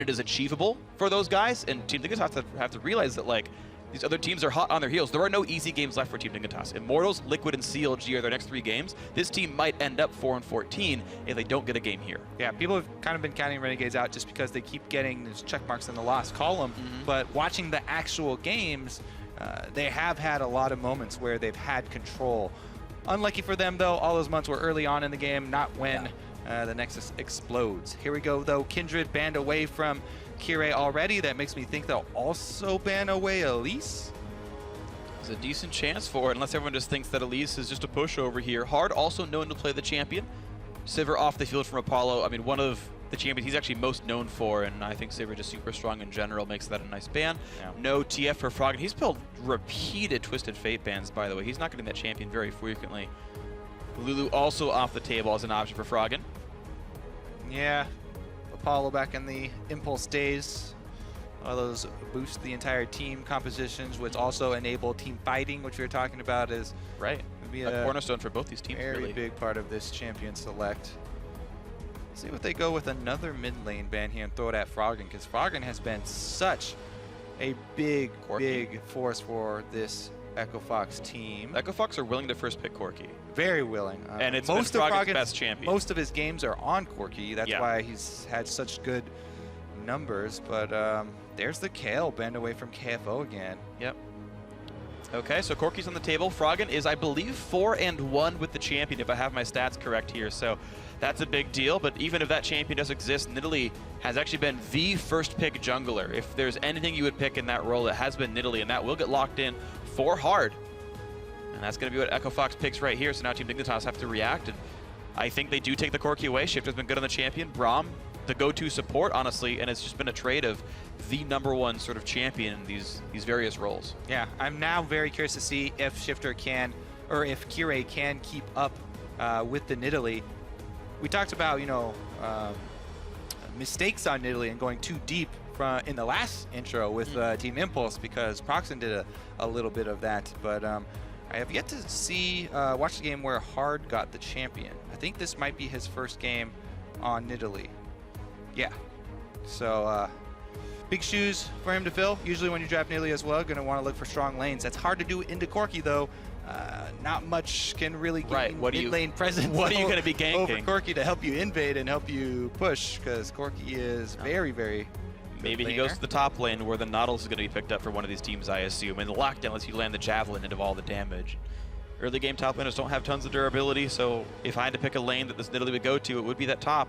it is achievable for those guys, and Team Dignitas have to realize that, like, these other teams are hot on their heels. There are no easy games left for Team Dignitas. Immortals, Liquid, and CLG are their next 3 games. This team might end up 4-14 if they don't get a game here. Yeah, people have kind of been counting Renegades out just because they keep getting these check marks in the loss column. But watching the actual games, they have had a lot of moments where they've had control. Unlucky for them, though, all those months were early on in the game, not when the Nexus explodes. Here we go, though. Kindred banned away from Kirei already. That makes me think they'll also ban away Elise. There's a decent chance for it, unless everyone just thinks that Elise is just a pushover here. Hard, also known to play the champion. Sivir off the field from Apollo. I mean, one of the champions he's actually most known for, and I think Sivir just super strong in general, makes that a nice ban. Yeah. No TF for Froggen. He's pulled repeated Twisted Fate bans, by the way. He's not getting that champion very frequently. Lulu also off the table as an option for Froggen. Yeah. Apollo back in the Impulse days. All those boost the entire team compositions, which also enable team fighting, which we were talking about is be a cornerstone for both these teams. Very big part of this champion select. See what they go with another mid lane ban here and throw it at Froggen, because Froggen has been such a big force for this Echo Fox team. Echo Fox are willing to first pick KoRki. Very willing. And it's most of Froggen's best champion. Most of his games are on KoRki. That's why he's had such good numbers. But there's the Kale banned away from KFO again. Yep. Okay, so KoRki's on the table. Froggen is, I believe, 4-1 with the champion, if I have my stats correct here. So that's a big deal. But even if that champion does exist, Nidalee has actually been the first pick jungler. If there's anything you would pick in that role, it has been Nidalee, and that will get locked in for hard. And that's going to be what Echo Fox picks right here. So now Team Dignitas have to react. And I think they do take the KoRki away. Shiphtur's been good on the champion. Braum, the go-to support, honestly. And it's just been a trade of the #1 sort of champion in these various roles. Yeah, I'm now very curious to see if Shiphtur can, or if Kirei can keep up with the Nidalee. We talked about, you know, mistakes on Nidalee and going too deep in the last intro with Team Impulse, because Proxen did a little bit of that. But I have yet to see, watch the game where Hard got the champion. I think this might be his first game on Nidalee. Yeah. So, big shoes for him to fill. Usually when you draft Nidalee as well, going to want to look for strong lanes. That's hard to do into KoRki, though. Not much can really gain mid-lane presence. What are you going to be ganking? Over KoRki to help you invade and help you push, because KoRki is very Maybe he goes to the top lane where the Nautilus is going to be picked up for one of these teams, I assume. And the lockdown lets you land the Javelin into all the damage. Early game top laners don't have tons of durability, so if I had to pick a lane that this Nidalee would go to, it would be that top.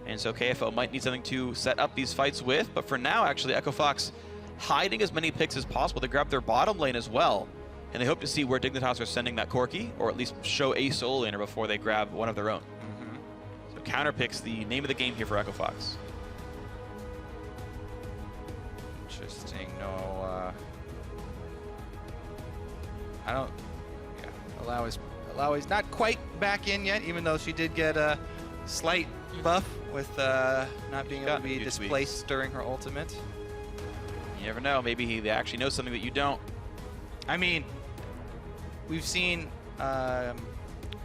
And so KFO might need something to set up these fights with. But for now, actually, Echo Fox hiding as many picks as possible. They grab their bottom lane as well. And they hope to see where Dignitas are sending that KoRki, or at least show a solo laner before they grab one of their own. So counter picks, the name of the game here for Echo Fox. Interesting. No, I don't. Yeah, Allow is not quite back in yet, even though she did get a slight buff with not being able to be displaced during her ultimate. You never know. Maybe he actually knows something that you don't. I mean, we've seen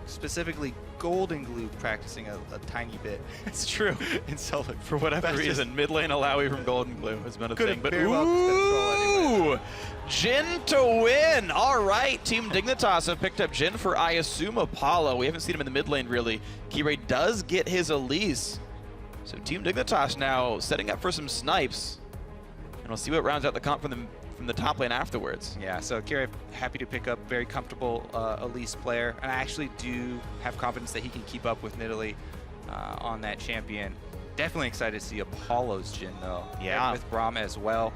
specifically Golden Glue practicing a tiny bit. It's true. In solo. For whatever reason, mid lane Alawi from Golden Glue has been a thing. But ooh, Jhin to win. All right, Team Dignitas have picked up Jhin for, I assume, Apollo. We haven't seen him in the mid lane, really. Kirei does get his Elise. So Team Dignitas now setting up for some snipes. And we'll see what rounds out the comp from the top lane afterwards. Yeah, so Kirei happy to pick up very comfortable Elise player, and I actually do have confidence that he can keep up with Nidalee on that champion. Definitely excited to see Apollo's Jhin though. Yeah, with Braum as well.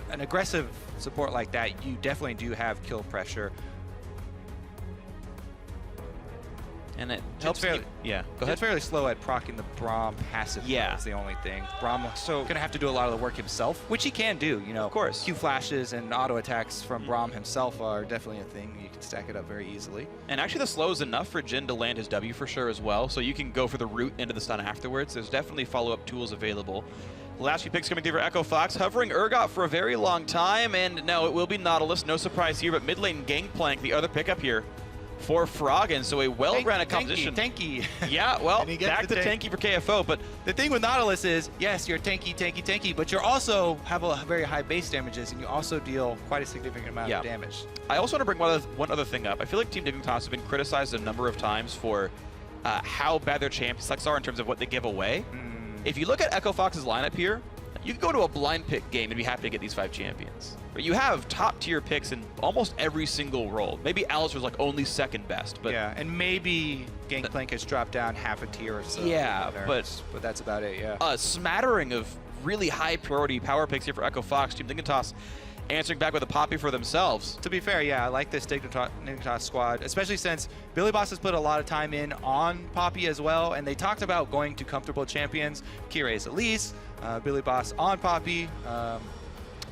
An aggressive support like that, you definitely do have kill pressure. And it helps fairly, go ahead. It's fairly slow at proccing the Braum passive. Yeah, that's the only thing. Braum gonna have to do a lot of the work himself, which he can do. You know, of course. Q flashes and auto attacks from Braum himself are definitely a thing. You can stack it up very easily. And actually, the slow is enough for Jhin to land his W for sure as well. So you can go for the root into the stun afterwards. There's definitely follow-up tools available. The last few picks coming through for Echo Fox, hovering Urgot for a very long time, and no, it will be Nautilus. No surprise here, but mid lane Gangplank, the other pickup here for Froggen. So a well-rounded composition. Tanky. Yeah, well, And he gets back the to tanky for KFO, but the thing with Nautilus is, yes, you're tanky, but you also have a very high base damages, and you also deal quite a significant amount of damage. I also want to bring one other thing up. I feel like Team Dignitas have been criticized a number of times for how bad their champ selects are in terms of what they give away. If you look at Echo Fox's lineup here, you can go to a blind pick game and be happy to get these 5 champions. But you have top tier picks in almost every single role. Maybe Alistar's like only second best, but yeah, and maybe Gangplank has dropped down half a tier or so. Yeah, but that's about it. Yeah, a smattering of really high priority power picks here for Echo Fox. Team Dignitas answering back with a Poppy for themselves. To be fair, yeah, I like this Dignitas squad, especially since BillyBoss has put a lot of time in on Poppy as well, and they talked about going to comfortable champions. Kirei's Elise, BillyBoss on Poppy.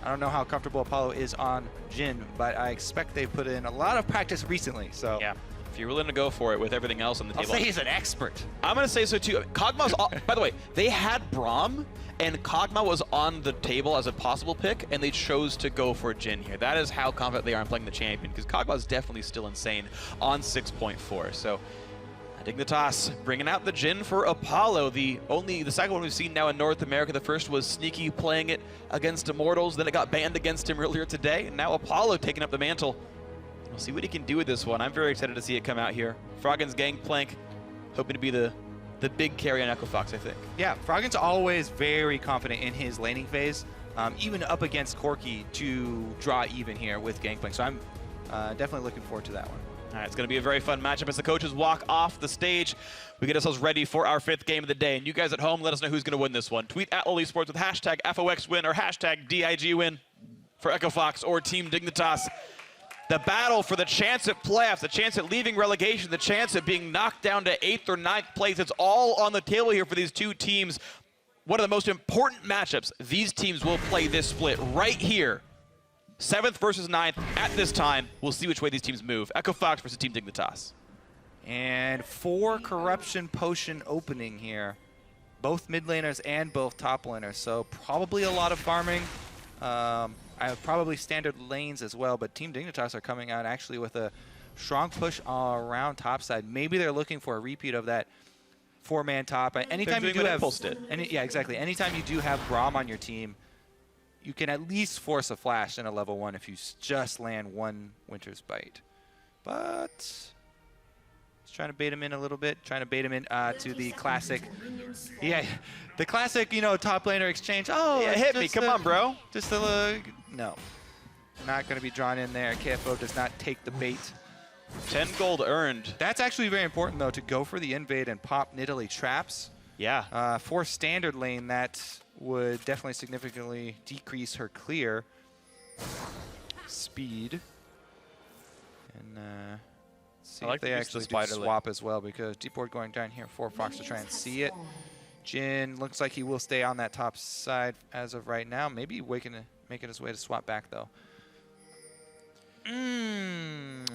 I don't know how comfortable Apollo is on Jhin, but I expect they put in a lot of practice recently. So yeah, if you're willing to go for it with everything else on the table. I'll say he's an expert. I'm going to say so too. Kog'Maw's, by the way, they had Braum, and Kog'Maw was on the table as a possible pick, and they chose to go for Jhin here. That is how confident they are in playing the champion, because Kog'Maw is definitely still insane on 6.4. So Dignitas bringing out the Jhin for Apollo, the second one we've seen now in North America. The first was Sneaky playing it against Immortals, then it got banned against him earlier today, and now Apollo taking up the mantle. We'll see what he can do with this one. I'm very excited to see it come out here. Froggen's Gangplank, hoping to be the big carry on Echo Fox, I think. Yeah, Froggen's always very confident in his laning phase, even up against COrki to draw even here with Gangplank. So I'm definitely looking forward to that one. All right, it's going to be a very fun matchup as the coaches walk off the stage. We get ourselves ready for our 5th game of the day. And you guys at home, let us know who's going to win this one. Tweet at eSports with hashtag FOXWin or hashtag DIGWin for Echo Fox or Team Dignitas. The battle for the chance at playoffs, the chance at leaving relegation, the chance at being knocked down to 8th or 9th place. It's all on the table here for these two teams. One of the most important matchups. These teams will play this split right here. 7th versus 9th at this time. We'll see which way these teams move. Echo Fox versus Team Dignitas. And 4 Corruption Potion opening here. Both mid laners and both top laners. So probably a lot of farming. I have probably standard lanes as well, but Team Dignitas are coming out actually with a strong push around topside. Maybe they're looking for a repeat of that 4-man top. Anytime you do have, yeah, exactly. Anytime you do have Braum on your team, you can at least force a flash in a level 1 if you just land 1 Winter's Bite. But just trying to bait him in a little bit, trying to bait him in to the classic. Yeah, the classic, you know, top laner exchange. Oh, yeah, hit me, come on, bro. Just a little, no. Not going to be drawn in there. KFO does not take the bait. 10 gold earned. That's actually very important, though, to go for the invade and pop Nidalee traps. Yeah. For standard lane, that would definitely significantly decrease her clear speed. And see if they actually do swap as well, because deep ward going down here for Fox to try and see it. Jhin looks like he will stay on that top side as of right now. Maybe making his way to swap back, though.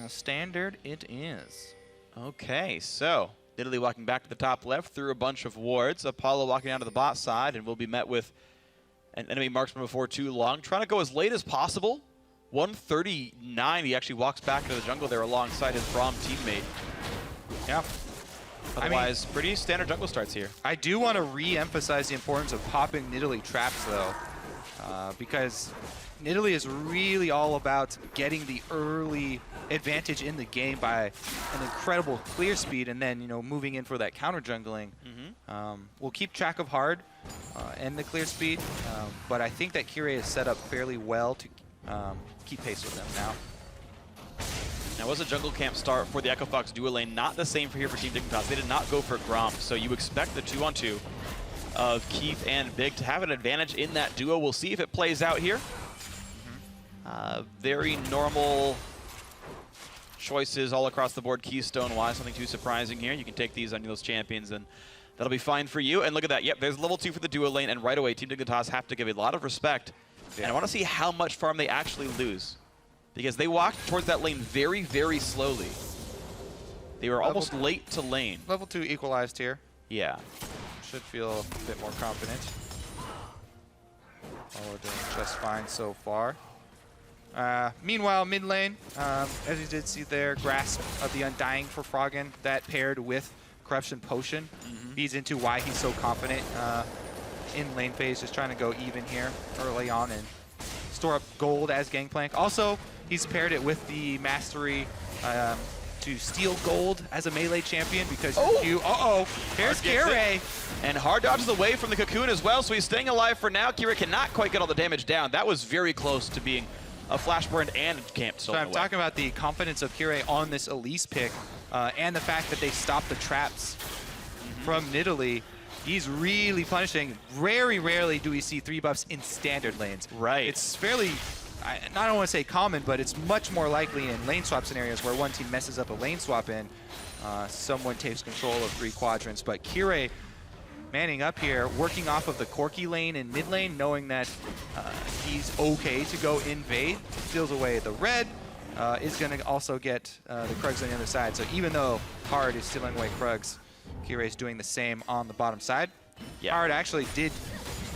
Standard it is. Okay, so Nidalee walking back to the top left through a bunch of wards. Apollo walking down to the bot side and will be met with an enemy marksman before too long. Trying to go as late as possible. 139, he actually walks back into the jungle there alongside his Braum teammate. Yeah. Otherwise, pretty standard jungle starts here. I do want to re-emphasize the importance of popping Nidalee traps, though, because Nidalee is really all about getting the early advantage in the game by an incredible clear speed, and then, you know, moving in for that counter jungling. We'll keep track of hard and the clear speed, but I think that Kirei is set up fairly well to keep pace with them now. Now, was a jungle camp start for the Echo Fox duo lane not the same for here for Team Dignitas? They did not go for Braum, so you expect the 2-on-2 of Keith and Big to have an advantage in that duo. We'll see if it plays out here. Very normal choices all across the board keystone-wise. Nothing too surprising here. You can take these on those champions, and that'll be fine for you. And look at that. Yep, there's level 2 for the duo lane, and right away, Team Dignitas have to give a lot of respect. Yeah. And I want to see how much farm they actually lose, because they walked towards that lane very, very slowly. They were almost late to lane. Level 2 equalized here. Yeah. Should feel a bit more confident. Oh, we're doing just fine so far. Meanwhile, mid lane, as you did see there, Grasp of the Undying for Froggen, that paired with Corruption Potion feeds into why he's so confident in lane phase, just trying to go even here early on and store up gold as Gangplank. Also, he's paired it with the Mastery to steal gold as a melee champion because there's Kirei. And hard dodges away from the Cocoon as well, so he's staying alive for now. Kirei cannot quite get all the damage down. That was very close to being a flash burn and camp stolen away. So I'm talking about the confidence of Kirei on this Elise pick and the fact that they stopped the traps from Nidalee. He's really punishing. Very rarely do we see 3 buffs in standard lanes. Right. It's fairly, I don't want to say common, but it's much more likely in lane swap scenarios where one team messes up a lane swap and someone takes control of 3 quadrants. But Kirei manning up here, working off of the COrki lane and mid lane, knowing that he's okay to go invade, steals away the red, is going to also get the Krugs on the other side. So even though Hard is stealing away Krugs, Kirei's doing the same on the bottom side. Yeah. Hard actually did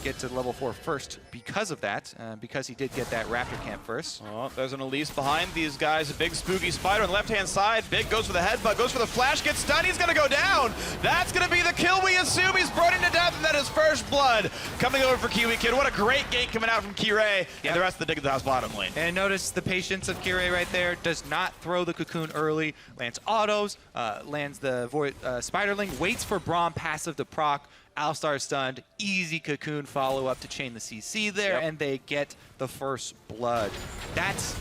get to level 4 first because of that, because he did get that Raptor camp first. Oh, there's an Elise behind these guys. A big spooky spider on the left-hand side. Big goes for the headbutt, goes for the flash, gets stunned. He's going to go down. That's going to be the kill, we assume. He's burning to death, and that is first blood coming over for KiWiKid. What a great gank coming out from Kirei and the rest of the Dignitas bottom lane. And notice the patience of Kirei right there. Does not throw the Cocoon early. Lands autos, lands the Void Spiderling, waits for Braum passive to proc. Alistar stunned, easy Cocoon follow-up to chain the CC there, and they get the first blood. That's,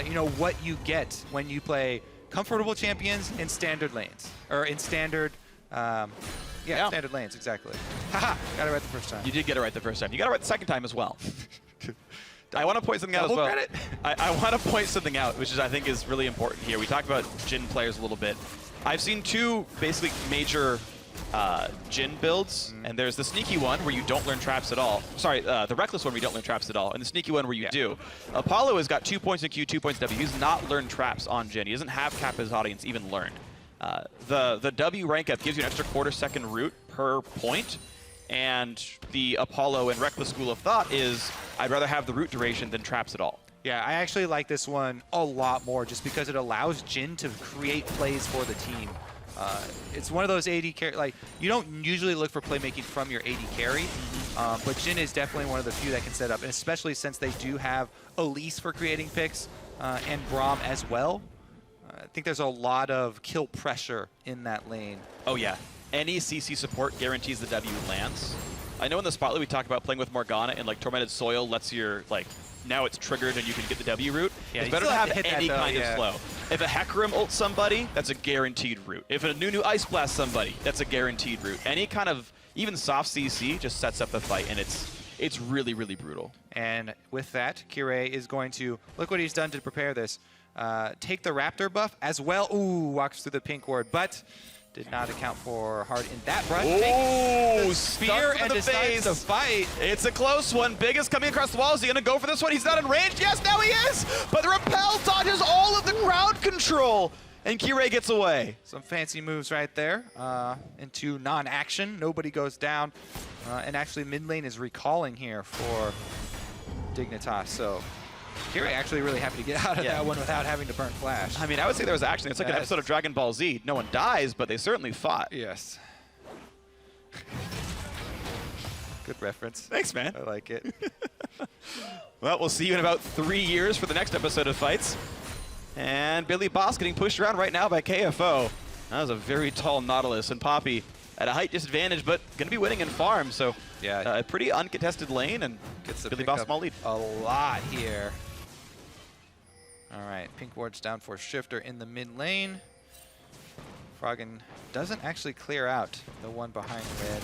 you know, what you get when you play comfortable champions in standard lanes, or in standard, standard lanes, exactly. Haha, got it right the first time. You did get it right the first time. You got it right the second time as well. I want to point something out as well. Credit. I want to point something out, which is I think is really important here. We talked about Jhin players a little bit. I've seen 2 basically major Jhin builds, and there's the sneaky one where you don't learn traps at all. Sorry, the reckless one where you don't learn traps at all, and the sneaky one where you do. Apollo has got 2 points in Q, 2 points in W. He's not learned traps on Jhin. He doesn't have Kappa's audience even learned. The W rank up gives you an extra quarter-second root per point, and the Apollo and reckless school of thought is I'd rather have the root duration than traps at all. Yeah, I actually like this one a lot more just because it allows Jhin to create plays for the team. It's one of those AD carry, like, you don't usually look for playmaking from your AD carry, but Jhin is definitely one of the few that can set up, and especially since they do have Elise for creating picks and Braum as well. I think there's a lot of kill pressure in that lane. Oh yeah, any CC support guarantees the W lands. I know in the Spotlight we talked about playing with Morgana and like Tormented Soil lets your, like, now it's triggered and you can get the W route. Yeah, it's better to have any kind of slow. If a Hecarim ults somebody, that's a guaranteed route. If a Nunu Ice Blast somebody, that's a guaranteed route. Any kind of, even soft CC just sets up the fight, and it's really, really brutal. And with that, Kirei is going to, look what he's done to prepare this. Take the Raptor buff as well. Ooh, walks through the pink ward, but did not account for Hard in that brush. Oh, spear and decides to fight. It's a close one. Big is coming across the wall. Is he going to go for this one? He's not in range. Yes, now he is. But the repel dodges all of the crowd control. And Kirei gets away. Some fancy moves right there into non-action. Nobody goes down. And actually mid lane is recalling here for Dignitas. So Kirei actually really happy to get out of that one without having to burn flash. I mean, I would say there was action. It's like an episode of Dragon Ball Z. No one dies, but they certainly fought. Yes. Good reference. Thanks, man. I like it. Well, we'll see you in about 3 years for the next episode of Fights. And BillyBoss getting pushed around right now by KFO. That was a very tall Nautilus, and Poppy at a height disadvantage, but going to be winning in farm. So a pretty uncontested lane, and gets the BillyBoss small lead. A lot here. All right, pink ward's down for Shiphtur in the mid lane. Froggen doesn't actually clear out the one behind red,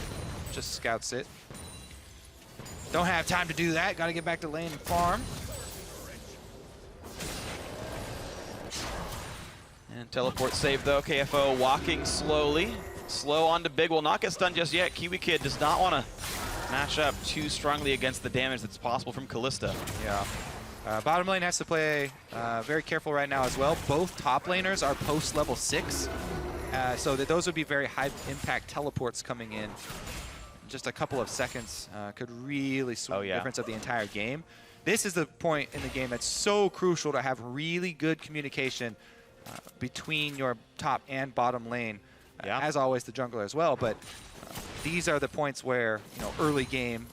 just scouts it. Don't have time to do that, gotta get back to lane and farm. And teleport save though, KFO walking slowly. Slow on to Big, will not get stunned just yet. KiWiKid does not want to match up too strongly against the damage that's possible from Kalista. Yeah. Bottom lane has to play very careful right now as well. Both top laners are post level 6, so that those would be very high impact teleports coming in. Just a couple of seconds could really swing the difference of the entire game. this is the point in the game that's so crucial to have really good communication between your top and bottom lane. As always, the jungler as well. But these are the points where, you know, early game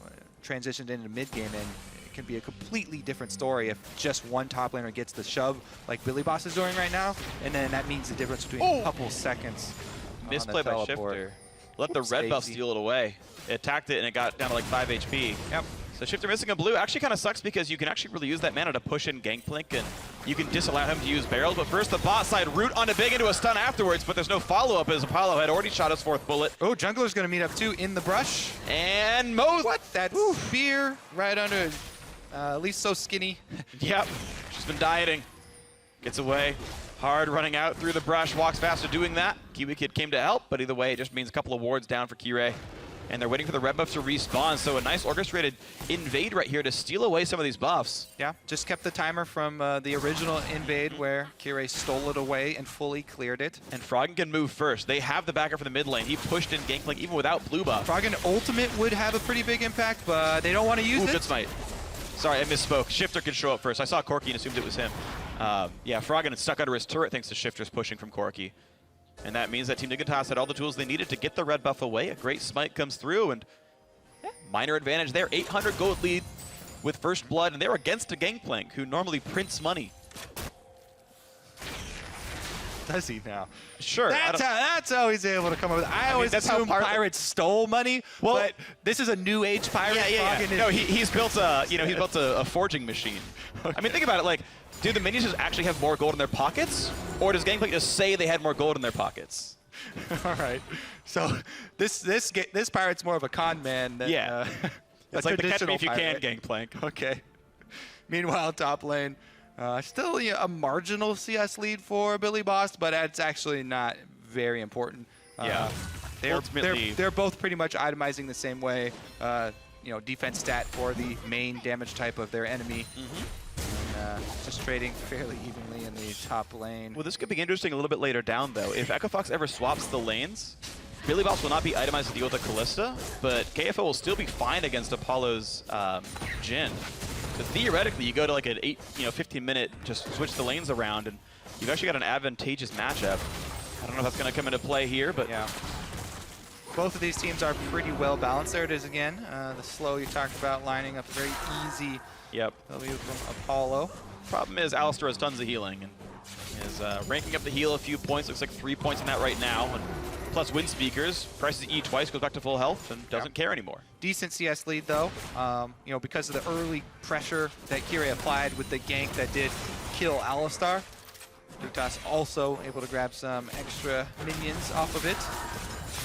transitioned into mid game, and it can be a completely different story if just one top laner gets the shove like BillyBoss is doing right now, and then that means the difference between a couple seconds. Misplay by Shiphtur. Let the red buff steal it away. It attacked it and it got down to like 5 HP. Yep. So Shiphtur missing a blue actually kind of sucks because you can actually really use that mana to push in Gangplank, and you can disallow him to use barrels. But first the bot side root onto big into a stun afterwards, but there's no follow-up as Apollo had already shot his 4th bullet. Oh, jungler's going to meet up too in the brush. And Mo. What? That spear right under Elise so skinny. Yep. She's been dieting. Gets away. Hard running out through the brush. Walks faster doing that. KiWiKid came to help, but either way, it just means a couple of wards down for Kirei. And they're waiting for the red buffs to respawn, so a nice orchestrated invade right here to steal away some of these buffs. Yeah, just kept the timer from the original invade where Kirei stole it away and fully cleared it. And Froggen can move first. They have the backer from the mid lane. He pushed in Gangplank even without blue buff. Froggen ultimate would have a pretty big impact, but they don't want to use it. Good smite. Sorry, I misspoke. Shiphtur can show up first. I saw KoRki and assumed it was him. Yeah, Froggen is stuck under his turret thanks to Shiphtur's pushing from KoRki. And that means that Team Dignitas had all the tools they needed to get the red buff away. A great smite comes through, and minor advantage there. 800 gold lead with first blood, and they're against a Gangplank who normally prints money. Does he now? Sure. That's how he's able to come up with it. I always assume pirates stole money, but this is a new age pirate. Yeah. No, he's built a he's built a forging machine. Okay. I mean, think about it. Like, do the minions just actually have more gold in their pockets, or does Gangplank just say they had more gold in their pockets? All right. So this pirate's more of a con man than it's like the catch me if you can Gangplank. Okay. Meanwhile, top lane. Still a marginal CS lead for BillyBoss, but it's actually not very important. They're both pretty much itemizing the same way. Defense stat for the main damage type of their enemy. And, just trading fairly evenly in the top lane. Well, this could be interesting a little bit later down, though. If EchoFox ever swaps the lanes, BillyBoss will not be itemized to deal with the Kalista, but KFO will still be fine against Apollo's Jhin. So theoretically, you go to like an 15-minute, just switch the lanes around, and you've actually got an advantageous matchup. I don't know if that's going to come into play here, but yeah. Both of these teams are pretty well balanced. There it is again. The slow you talked about lining up very easy. Yep. W from Apollo. Problem is Alistar has tons of healing and is ranking up the heal a few points. Looks like 3 points in that right now. And plus wind speakers, presses E twice, goes back to full health, and doesn't care anymore. Decent CS lead though. Because of the early pressure that Kirei applied with the gank that did kill Alistar. Dignitas also able to grab some extra minions off of it,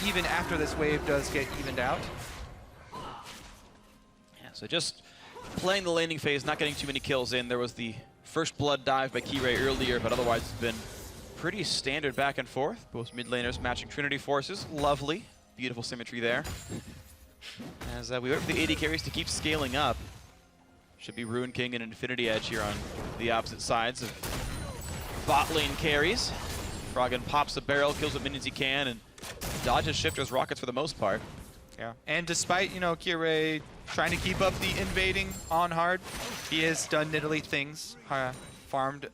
even after this wave does get evened out. Yeah, so just playing the laning phase, not getting too many kills in. There was the first blood dive by Kirei earlier, but otherwise it's been pretty standard back and forth. Both mid laners matching Trinity forces. Lovely. Beautiful symmetry there. As we wait for the AD carries to keep scaling up. Should be Ruin King and Infinity Edge here on the opposite sides of bot lane carries. Froggen pops a barrel, kills what minions he can, and dodges Shiphtur's rockets for the most part. Yeah, and despite, Kirei trying to keep up the invading on hard, he has done Nidalee things, farmed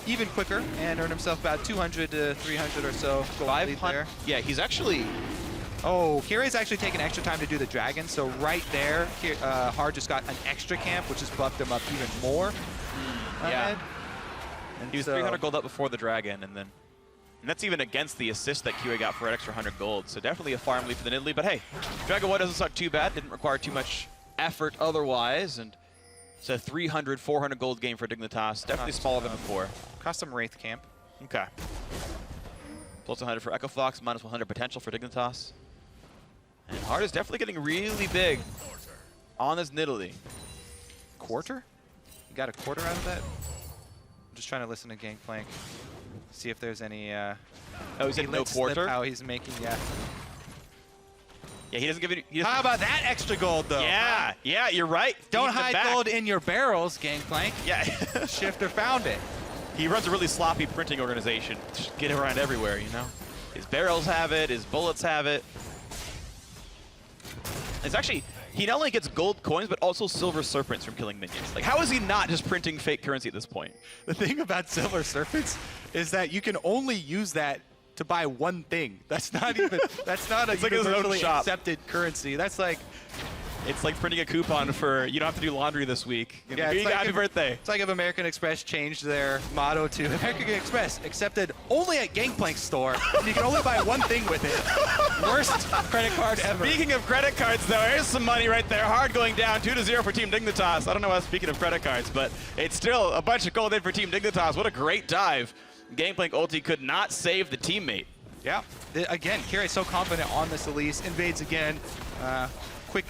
even quicker, and earned himself about 200 to 300 or so gold lead there. Yeah, he's actually... Oh, Kirei's actually taken extra time to do the dragon, so right there, Hard just got an extra camp, which has buffed him up even more. Yeah. And he was 300 gold up before the dragon, and that's even against the assist that Kirei got for an extra 100 gold. So definitely a farm lead for the Nidalee. But hey, Dragon 1 doesn't suck too bad. Didn't require too much effort otherwise. And it's a 300, 400 gold game for Dignitas. Definitely smaller than before. Custom Wraith camp. Okay. Plus 100 for EchoFox, minus 100 potential for Dignitas. And Hard is definitely getting really big on this Nidalee. Quarter? You got a quarter out of that? I'm just trying to listen to Gangplank. See if there's any oh, he said no quarter? How he's making, Yeah, he doesn't give it. How about that extra gold, though? Yeah, yeah, you're right. Don't hide gold in your barrels, Gangplank. Yeah. Shiphtur found it. He runs a really sloppy printing organization. Just get it around everywhere, His barrels have it, his bullets have it. It's actually, he not only gets gold coins, but also silver serpents from killing minions. Like, how is he not just printing fake currency at this point? The thing about silver serpents is that you can only use that to buy one thing. That's not even, that's not a It's like his own universally shop. accepted currency. That's like, It's like printing a coupon for, you don't have to do laundry this week. You know, yeah, here it's you go, like happy birthday. It's like if American Express changed their motto to American Express accepted only at Gangplank store. You can only buy one thing with it. Worst credit card ever. Speaking of credit cards, though, here's some money right there. Hard going down, 2-0 for Team Dignitas. I don't know why speaking of credit cards, but it's still a bunch of gold in for Team Dignitas. What a great dive. Gangplank ulti could not save the teammate. Yeah. Again, Kirei so confident on this Elise. Invades again. Quick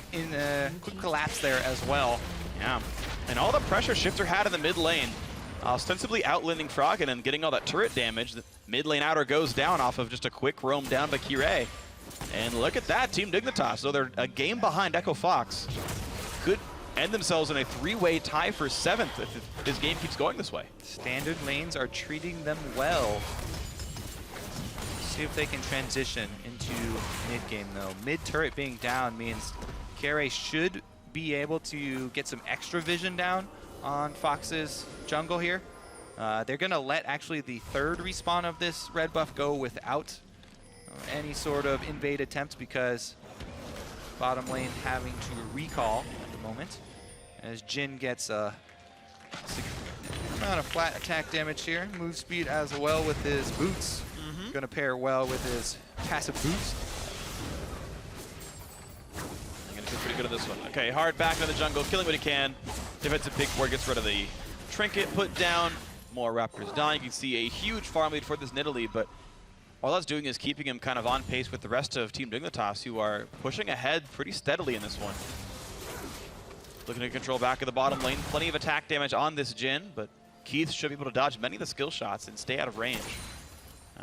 collapse there as well. Yeah. And all the pressure Shiphtur had in the mid lane, ostensibly outlaning Froggen and getting all that turret damage. The mid lane outer goes down off of just a quick roam down by Kirei. And look at that, Team Dignitas. So they're a game behind Echo Fox. Could end themselves in a three-way tie for 7th if this game keeps going this way. Standard lanes are treating them well. See if they can transition into mid-game, though. Mid-turret being down means Kirei should be able to get some extra vision down on Fox's jungle here. They're going to let actually the third respawn of this red buff go without any sort of invade attempt because bottom lane having to recall at the moment. As Jhin gets a significant amount of flat attack damage here. Move speed as well with his boots. Going to pair well with his passive boost. I'm going to feel pretty good at this one. Okay, hard back into the jungle, killing what he can. Defensive pick board gets rid of the trinket, put down. More Raptors dying. You can see a huge farm lead for this Nidalee, but all that's doing is keeping him kind of on pace with the rest of Team Dignitas, who are pushing ahead pretty steadily in this one. Looking to control back of the bottom lane. Plenty of attack damage on this Jhin, but Keith should be able to dodge many of the skill shots and stay out of range.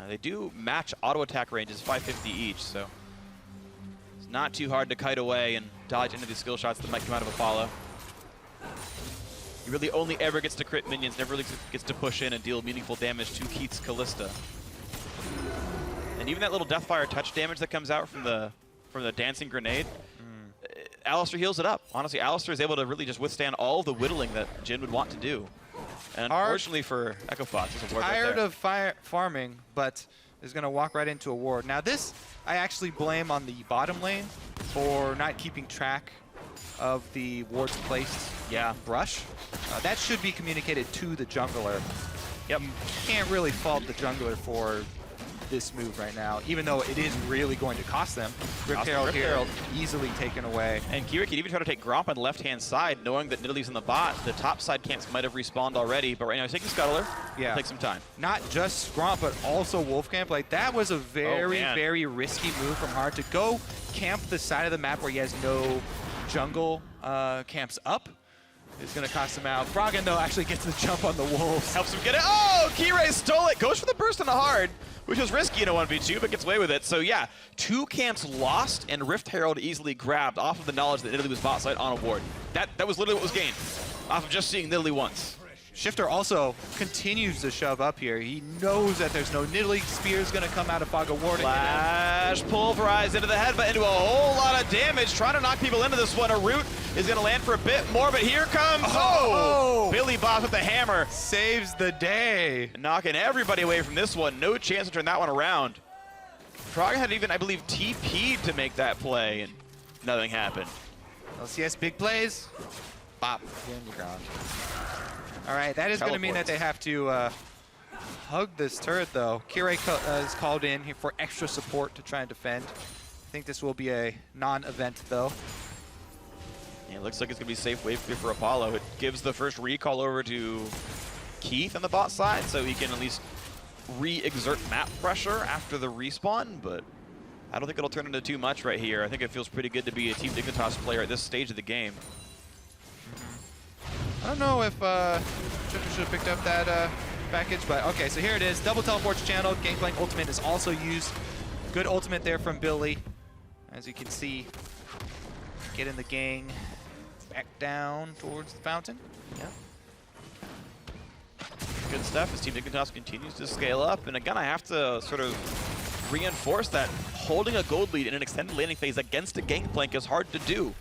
They do match auto attack ranges, 550 each, so it's not too hard to kite away and dodge into these skill shots that might come out of Apollo. He really only ever gets to crit minions, never really gets to push in and deal meaningful damage to Keith's Kalista. And even that little Deathfire touch damage that comes out from the dancing grenade, Alistar heals it up. Honestly, Alistar is able to really just withstand all the whittling that Jhin would want to do. And unfortunately for Echo Fox, it's a ward Tired right there. of farming, but is going to walk right into a ward. Now this, I actually blame on the bottom lane for not keeping track of the wards placed. Yeah. Brush. That should be communicated to the jungler. Yep. You can't really fault the jungler for this move right now, even though it is really going to cost them. Rift Herald easily taken away. And KiWiKid even try to take Gromp on the left-hand side, knowing that Nidalee's in the bot. The top side camps might have respawned already, but right now he's taking Scuttler. Yeah. Take some time. Not just Gromp, but also Wolfcamp. Like, that was a very, very risky move from Hard to go camp the side of the map where he has no jungle camps up. It's going to cost him out. Froggen, though, actually gets the jump on the Wolves. Helps him get it. Oh, Kirei stole it. Goes for the burst on the hard, which was risky in a 1v2, but gets away with it. So yeah, 2 camps lost and Rift Herald easily grabbed off of the knowledge that Nidalee was bot side on a ward. That was literally what was gained off of just seeing Nidalee once. Shiphtur also continues to shove up here. He knows that there's no Nidalee spears going to come out of Fog of Warding. Flash pulverized into the head, but into a whole lot of damage. Trying to knock people into this one. A root is going to land for a bit more, but here comes, BillyBoss with the hammer. Saves the day. Knocking everybody away from this one. No chance to turn that one around. Froggen had even, I believe, TP'd to make that play, and nothing happened. LCS big plays. Bop. Again, you're gone. All right, that is going to mean that they have to hug this turret, though. Kirei is called in here for extra support to try and defend. I think this will be a non-event, though. Yeah, it looks like it's going to be safe wave clear for Apollo. It gives the first recall over to Keith on the bot side, so he can at least re-exert map pressure after the respawn, but I don't think it'll turn into too much right here. I think it feels pretty good to be a Team Dignitas player at this stage of the game. I don't know if Shiphtur should have picked up that package, but okay, so here it is. Double teleports channel. Gangplank ultimate is also used. Good ultimate there from Billy. As you can see, getting the gang back down towards the fountain. Yeah. Good stuff as Team Dignitas continues to scale up. And again, I have to sort of reinforce that holding a gold lead in an extended laning phase against a Gangplank is hard to do.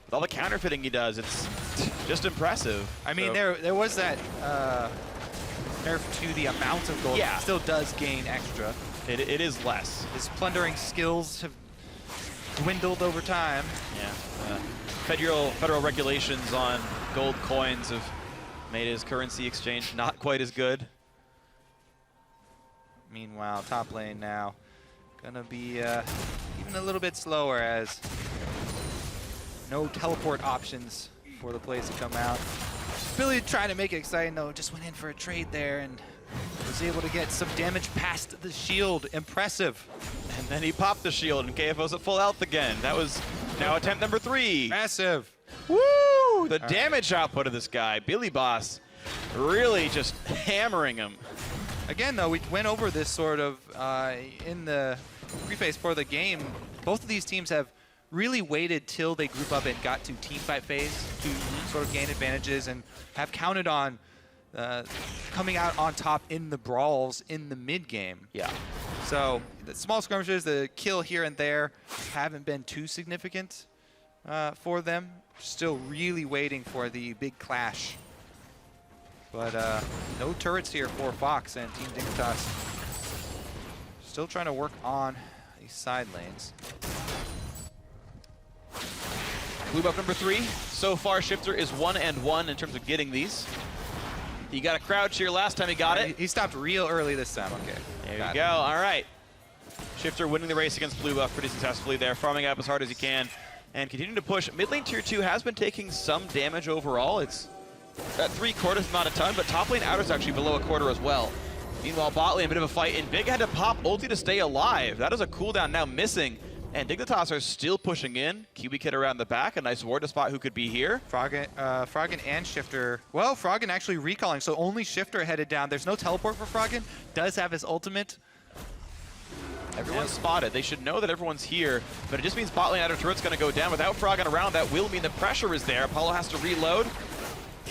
with all the counterfeiting he does, it's just impressive. I mean, so. there was that nerf to the amount of gold. Yeah. It still does gain extra. It is less. His plundering skills have dwindled over time. Yeah. Federal regulations on gold coins have made his currency exchange not quite as good. Meanwhile, top lane now gonna be even a little bit slower as no teleport options for the plays to come out. Billy trying to make it exciting though, just went in for a trade there and was able to get some damage past the shield. Impressive. And then he popped the shield and KFO's at full health again. That was now attempt number 3. Massive. Woo! The damage output of this guy, BillyBoss, really just hammering him. Again though, we went over this sort of in the preface for the game. Both of these teams have really waited till they group up and got to teamfight phase to sort of gain advantages and have counted on coming out on top in the brawls in the mid game. Yeah. So the small skirmishes, the kill here and there haven't been too significant for them. Still really waiting for the big clash. But no turrets here for Fox and Team Dignitas. Still trying to work on these side lanes. Blue buff number 3. So far, Shiphtur is 1-1 in terms of getting these. He got a crouch here last time he got it. He stopped real early this time. Okay. There you go. All right. Shiphtur winning the race against Blue buff pretty successfully there, farming up as hard as he can and continuing to push. Mid lane tier 2 has been taking some damage overall. It's at 3/4, not a ton, but top lane outer is actually below a quarter as well. Meanwhile, bot lane, a bit of a fight, and Big had to pop ulti to stay alive. That is a cooldown now missing. And Dignitas are still pushing in. KiWiKid around the back. A nice ward to spot who could be here. Froggen and Shiphtur. Well, Froggen actually recalling, so only Shiphtur headed down. There's no teleport for Froggen. Does have his ultimate. Everyone's spotted. They should know that everyone's here, but it just means bot lane outer turret's going to go down. Without Froggen around, that will mean the pressure is there. Apollo has to reload.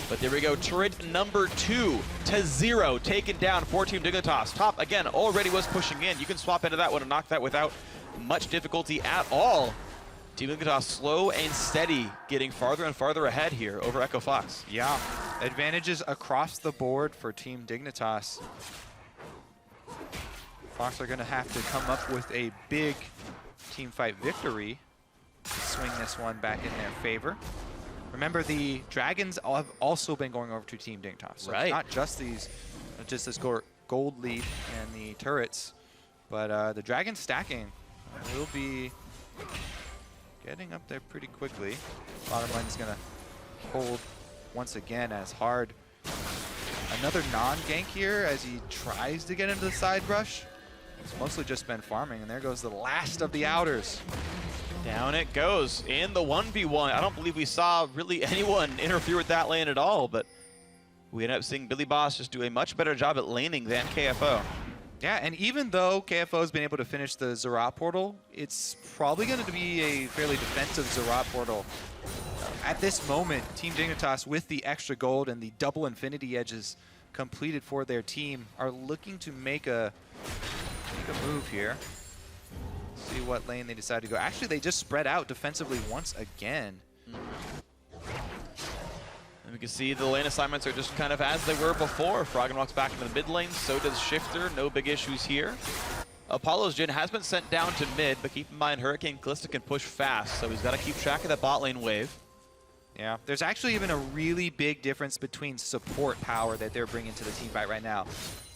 But there we go. Turret number 2 to 0. Taken down for Team Dignitas. Top, again, already was pushing in. You can swap into that one and knock that without much difficulty at all. Team Dignitas slow and steady, getting farther and farther ahead here over Echo Fox. Yeah, advantages across the board for Team Dignitas. Fox are going to have to come up with a big team fight victory to swing this one back in their favor. Remember, the Dragons have also been going over to Team Dignitas. So it's not just this gold lead and the turrets, but the Dragons stacking will be getting up there pretty quickly. Bottom lane is going to hold once again as hard. Another non-gank here as he tries to get into the side rush. It's mostly just been farming, and there goes the last of the outers. Down it goes in the 1v1. I don't believe we saw really anyone interfere with that lane at all, but we ended up seeing BillyBoss just do a much better job at laning than KFO. Yeah, and even though KFO has been able to finish the Zerat portal, it's probably going to be a fairly defensive Zerat portal. At this moment, Team Dignitas, with the extra gold and the double infinity edges completed for their team, are looking to make a move here. See what lane they decide to go. Actually, they just spread out defensively once again. And we can see the lane assignments are just kind of as they were before. Froggen walks back into the mid lane, so does Shiphtur. No big issues here. Apollo's Jhin has been sent down to mid, but keep in mind Hurricane Kalista can push fast, so he's got to keep track of that bot lane wave. Yeah, there's actually even a really big difference between support power that they're bringing to the team fight right now.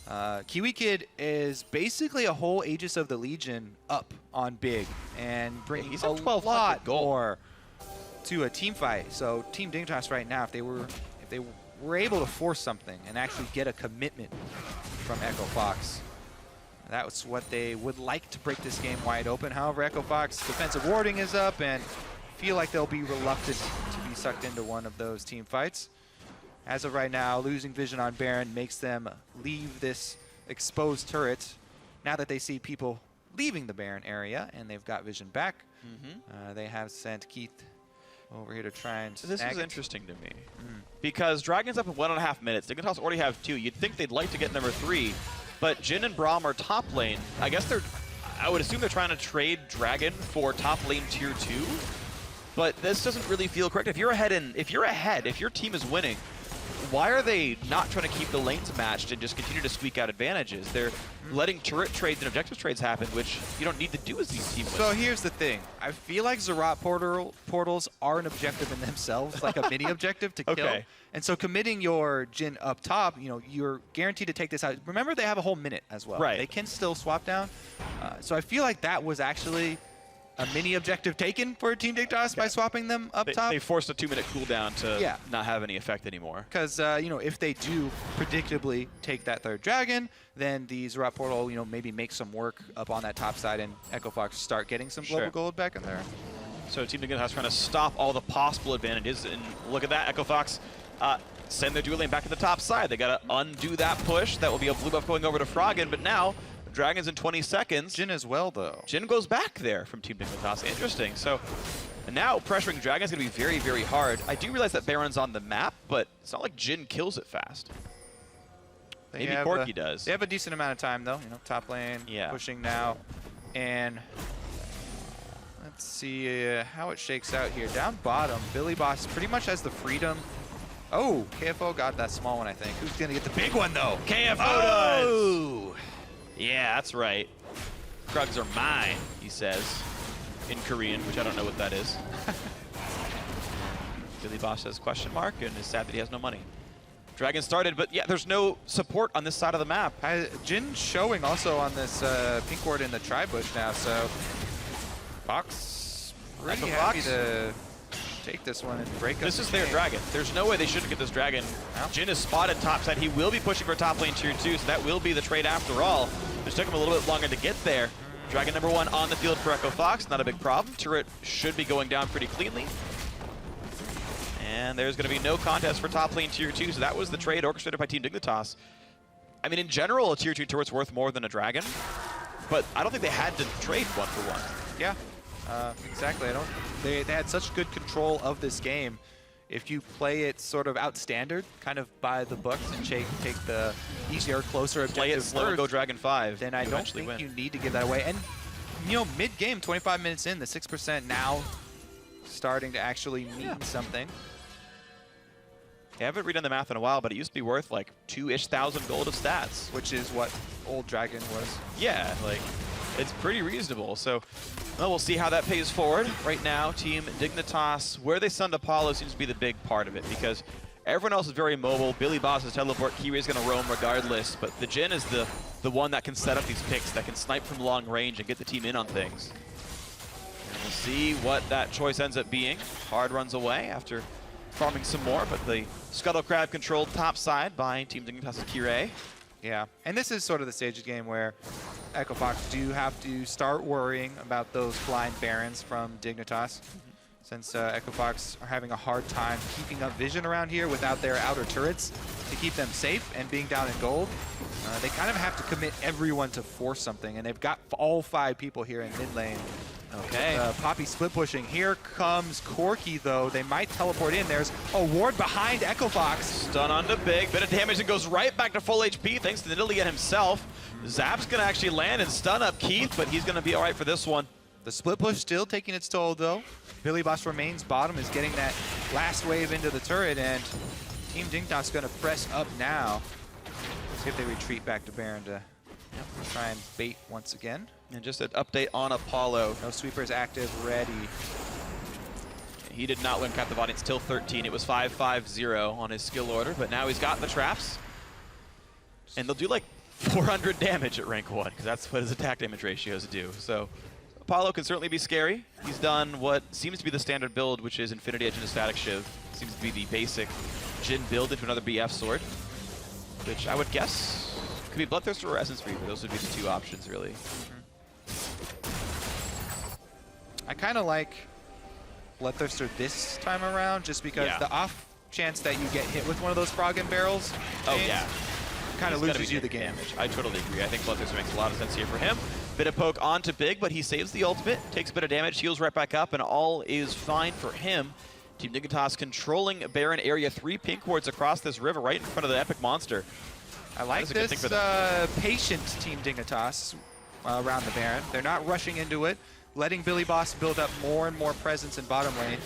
KiWiKid is basically a whole Aegis of the Legion up on Big and bringing a lot more to a team fight. So Team Dignitas right now, if they were able to force something and actually get a commitment from Echo Fox, that's what they would like to break this game wide open. However, Echo Fox defensive warding is up and feel like they'll be reluctant to be sucked into one of those team fights. As of right now, losing vision on Baron makes them leave this exposed turret. Now that they see people leaving the Baron area and they've got vision back, they have sent Keith over here to try and This is interesting to me. Because Dragon's up in 1.5 minutes. Dignitas already have 2. You'd think they'd like to get number 3, but Jhin and Braum are top lane. I guess I would assume they're trying to trade Dragon for top lane tier 2. but this doesn't really feel correct. If you're ahead, if your team is winning, why are they not trying to keep the lanes matched and just continue to squeak out advantages? They're letting turret trades and objective trades happen, which you don't need to do as these teams win. So here's the thing. I feel like Zerat portals are an objective in themselves, like a mini objective to kill. And so committing your Jhin up top, you know, you're guaranteed to take this out. Remember, they have a whole minute as well. Right. They can still swap down. So I feel like that was actually a mini objective taken for Team Dignitas by swapping them up top. They forced a 2-minute cooldown to not have any effect anymore. Because, you know, if they do predictably take that third dragon, then the Zerat portal, you know, maybe make some work up on that top side and Echo Fox start getting some global gold back in there. So Team Dignitas trying to stop all the possible advantages. And look at that, Echo Fox send their dual lane back to the top side. They got to undo that push. That will be a blue buff going over to Froggen, but now Dragons in 20 seconds. Jhin as well, though. Jhin goes back there from Team Dignitas. Interesting. So now pressuring Dragon is going to be very, very hard. I do realize that Baron's on the map, but it's not like Jhin kills it fast. Maybe KoRki does. They have a decent amount of time, though. You know, top lane, pushing now. And let's see how it shakes out here. Down bottom, BillyBoss pretty much has the freedom. Oh, KFO got that small one, I think. Who's going to get the big one, though? KFO does! Yeah, that's right. Krugs are mine, he says, in Korean, which I don't know what that is. BillyBoss says question mark and is sad that he has no money. Dragon started, but yeah, there's no support on this side of the map. Jhin showing also on this pink ward in the tri-bush now, so Fox pretty happy to take this one and break up. This is their dragon. There's no way they shouldn't get this dragon. No. Jhin is spotted topside. He will be pushing for top lane tier 2, so that will be the trade after all. Just took him a little bit longer to get there. Dragon number 1 on the field for Echo Fox. Not a big problem. Turret should be going down pretty cleanly. And there's going to be no contest for top lane tier 2, so that was the trade orchestrated by Team Dignitas. I mean, in general, a tier 2 turret's worth more than a dragon, but I don't think they had to trade 1-for-1. Yeah. Exactly. They had such good control of this game. If you play it sort of outstandard, kind of by the books, and take the easier, closer objective play it slow and go Dragon 5, then I don't think you need to give that away. And, you know, mid-game, 25 minutes in, the 6% now starting to actually mean something. I haven't redone the math in a while, but it used to be worth like 2-ish thousand gold of stats. Which is what old Dragon was. Yeah, like, it's pretty reasonable. So, well, we'll see how that pays forward. Right now, Team Dignitas, where they send Apollo seems to be the big part of it, because everyone else is very mobile. BillyBoss is teleport. Kiwi's going to roam regardless, but the Jhin is the one that can set up these picks, that can snipe from long range and get the team in on things. And we'll see what that choice ends up being. Hard runs away after farming some more, but the Scuttle Crab controlled top side by Team Dignitas' Kirei. Yeah, and this is sort of the stage of the game where Echo Fox do have to start worrying about those blind Barons from Dignitas, since Echo Fox are having a hard time keeping up vision around here without their outer turrets to keep them safe and being down in gold. They kind of have to commit everyone to force something, and they've got all 5 people here in mid lane. Okay. Poppy split pushing. Here comes KoRki, though. They might teleport in. There's a ward behind Echo Fox. Stun onto Big. Bit of damage and goes right back to full HP thanks to Nidalee and himself. Zap's going to actually land and stun up Keith, but he's going to be all right for this one. The split push still taking its toll, though. BillyBoss remains bottom, is getting that last wave into the turret, and Team Dignitas going to press up now. See if they retreat back to Baron to try and bait once again. And just an update on Apollo. No sweepers active, ready. He did not win Captive Audience till 13. It was 5-5-0 on his skill order, but now he's got the traps. And they'll do like 400 damage at rank 1, because that's what his attack damage ratios do. So Apollo can certainly be scary. He's done what seems to be the standard build, which is Infinity Edge and a Static Shiv. Seems to be the basic Jhin build into another BF sword, which I would guess could be Bloodthirster or Essence Reaver. Those would be the 2 options, really. I kind of like Bloodthirster this time around, just because the off chance that you get hit with one of those Froggen barrels kind of loses you the game. I totally agree. I think Bloodthirster makes a lot of sense here for him. Bit of poke onto Big, but he saves the ultimate, takes a bit of damage, heals right back up, and all is fine for him. Team Dignitas controlling Baron area, 3 pink wards across this river right in front of the epic monster. I like this patient Team Dignitas around the Baron. They're not rushing into it. letting BillyBoss build up more and more presence in bottom lane.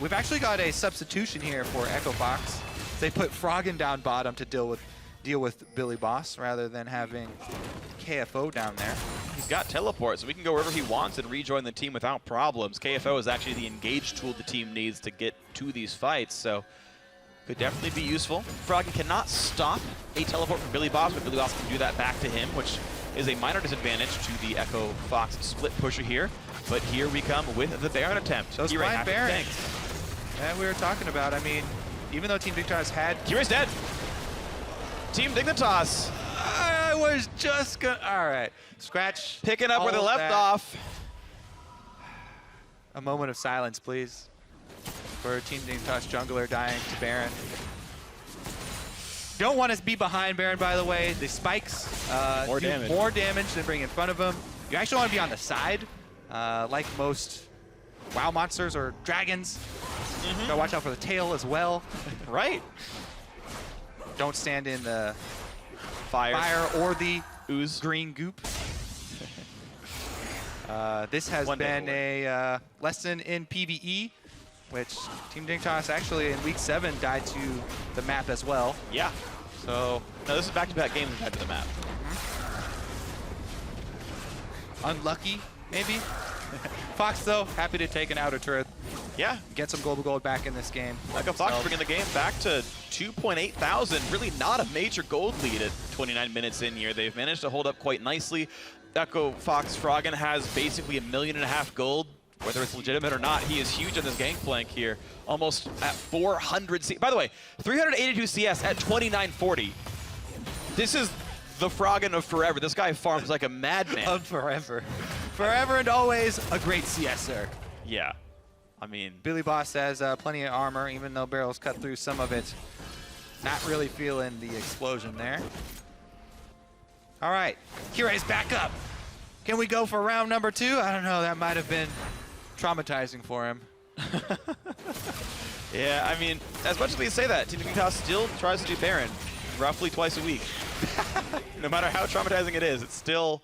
We've actually got a substitution here for Echo Fox. They put Froggen down bottom to deal with BillyBoss rather than having KFO down there. He's got teleport, so we can go wherever he wants and rejoin the team without problems. KFO is actually the engage tool the team needs to get to these fights, so could definitely be useful. Froggen cannot stop a teleport from BillyBoss, but BillyBoss can do that back to him, which is a minor disadvantage to the Echo Fox split pusher here. But here we come with the Baron attempt. So it's fine Baron. And we were talking about, I mean, even though Team Dignitas had... Kirei's dead. Team Dignitas. I was just gonna... All right. Scratch. Picking up where they left off. A moment of silence, please. For Team Dignitas jungler dying to Baron. Don't want to be behind Baron, by the way. The spikes more do damage. More damage than bring in front of him. You actually want to be on the side, like most WoW monsters or dragons. Gotta watch out for the tail as well. Right. Don't stand in the fire or the ooze green goop. This has been a lesson in PvE, which Team Dignitas actually in week 7 died to the map as well. Yeah. So no, this is back-to-back games died to the map. Unlucky, maybe. Fox though, happy to take an outer turret. Yeah. Get some gold back in this game. Echo Fox bringing the game back to 2.8 thousand. Really not a major gold lead at 29 minutes in here. They've managed to hold up quite nicely. Echo Fox Froggen has basically $1.5 million gold. Whether it's legitimate or not, he is huge on this Gangplank here. Almost at 400 CS. By the way, 382 CS at 2940. This is the Froggen of forever. This guy farms like a madman. Of forever. Forever and always a great CSer. Yeah. I mean, BillyBoss has plenty of armor, even though Barrel's cut through some of it. Not really feeling the explosion there. All right, Kirei's back up. Can we go for round number 2? I don't know, that might have been traumatizing for him. Yeah, I mean, as much as we say that, Team Dignitas still tries to do Baron roughly twice a week. No matter how traumatizing it is, it still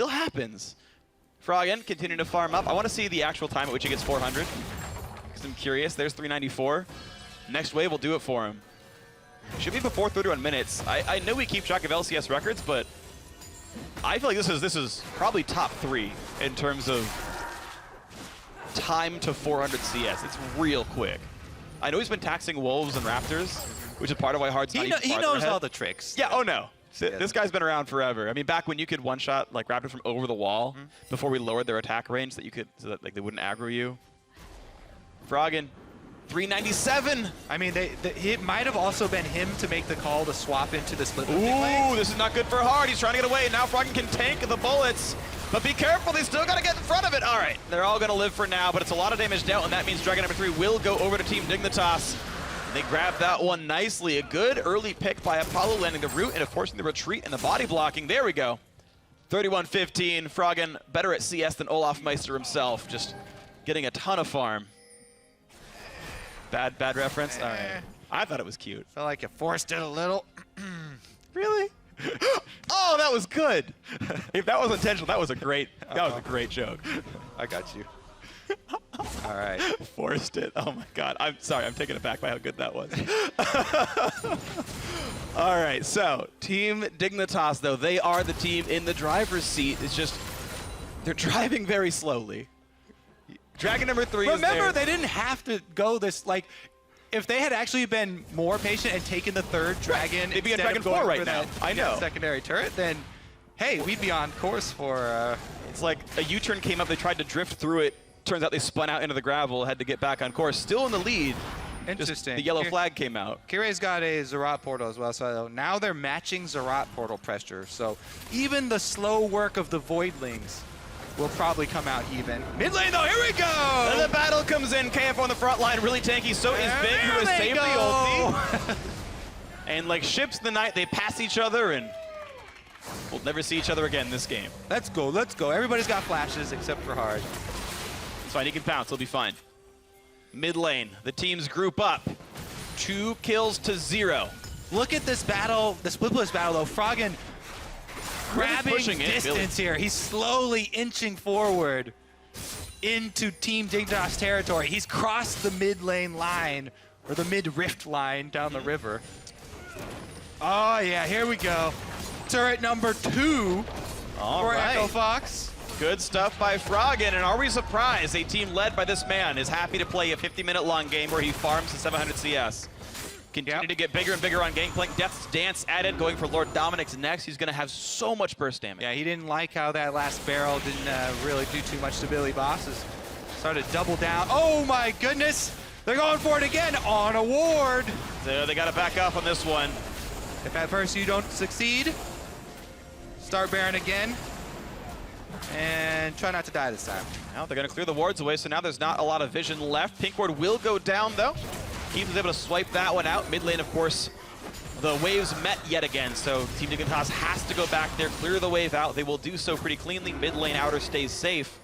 happens. Froggen continuing to farm up. I want to see the actual time at which he gets 400, because I'm curious. There's 394. Next wave will do it for him. Should be before 31 minutes. I know we keep track of LCS records, but I feel like this is probably top 3 in terms of time to 400 CS. It's real quick. I know he's been taxing Wolves and Raptors, which is part of why Hard's not even farther He knows ahead. all the tricks. Yeah, oh no. This guy's been around forever. I mean, back when you could one-shot like Raptors from over the wall before we lowered their attack range so that like they wouldn't aggro you. Froggen, 397. I mean, it might have also been him to make the call to swap into the split. Ooh, this is not good for Hard. He's trying to get away. Now Froggen can tank the bullets. But be careful, they still got to get in front of it. All right, they're all going to live for now, but it's a lot of damage dealt, and that means Dragon number 3 will go over to Team Dignitas. They grab that one nicely. A good early pick by Apollo, landing the root and, of course, the retreat and the body blocking. There we go. 31-15. Froggen better at CS than Olaf Meister himself, just getting a ton of farm. Bad reference? All right. I thought it was cute. Felt like you forced it a little. Really? Oh, that was good. If that was intentional, that was a great joke. I got you. All right. Forced it. Oh my God. I'm sorry. I'm taken aback by how good that was. All right. So Team Dignitas, though, they are the team in the driver's seat. It's just they're driving very slowly. Dragon number 3 is there. Remember, they didn't have to go this like. If they had actually been more patient and taken the 3rd Dragon, they'd be on Dragon 4 right now. I know. Secondary turret, then hey, we'd be on course for. It's like a U-turn came up. They tried to drift through it. Turns out they spun out into the gravel. Had to get back on course. Still in the lead. Interesting. Just the yellow flag came out. Kirei's got a Zerat portal as well, so now they're matching Zerat portal pressure. So even the slow work of the Voidlings will probably come out even. Mid lane though, here we go! And the battle comes in. KF on the front line, really tanky. So is Big, who has saved the ulti. And like ships the night, they pass each other, and we'll never see each other again this game. Let's go, let's go. Everybody's got flashes except for Hard. It's fine, he can pounce, he'll be fine. Mid lane, the teams group up. 2 kills to 0. Look at this battle, the split push battle though. Froggen grabbing distance here. He's slowly inching forward. into Team Dignitas territory. He's crossed the mid lane line, or the mid rift line down the river. Oh yeah, here we go. Turret number 2 for Echo Fox. Good stuff by Froggen, and are we surprised a team led by this man is happy to play a 50-minute long game where he farms the 700 CS? Continue to get bigger and bigger on Gangplank. Death's Dance added, going for Lord Dominic's next. He's going to have so much burst damage. Yeah, he didn't like how that last barrel didn't really do too much to BillyBoss. Started to double down. Oh my goodness! They're going for it again on a ward. So they got to back off on this one. If at first you don't succeed, start Baron again. And try not to die this time. Now they're going to clear the wards away, so now there's not a lot of vision left. Pink ward will go down, though. Keith was able to swipe that one out. Mid lane, of course, the waves met yet again, so Team Dignitas has to go back there, clear the wave out. They will do so pretty cleanly. Mid lane outer stays safe.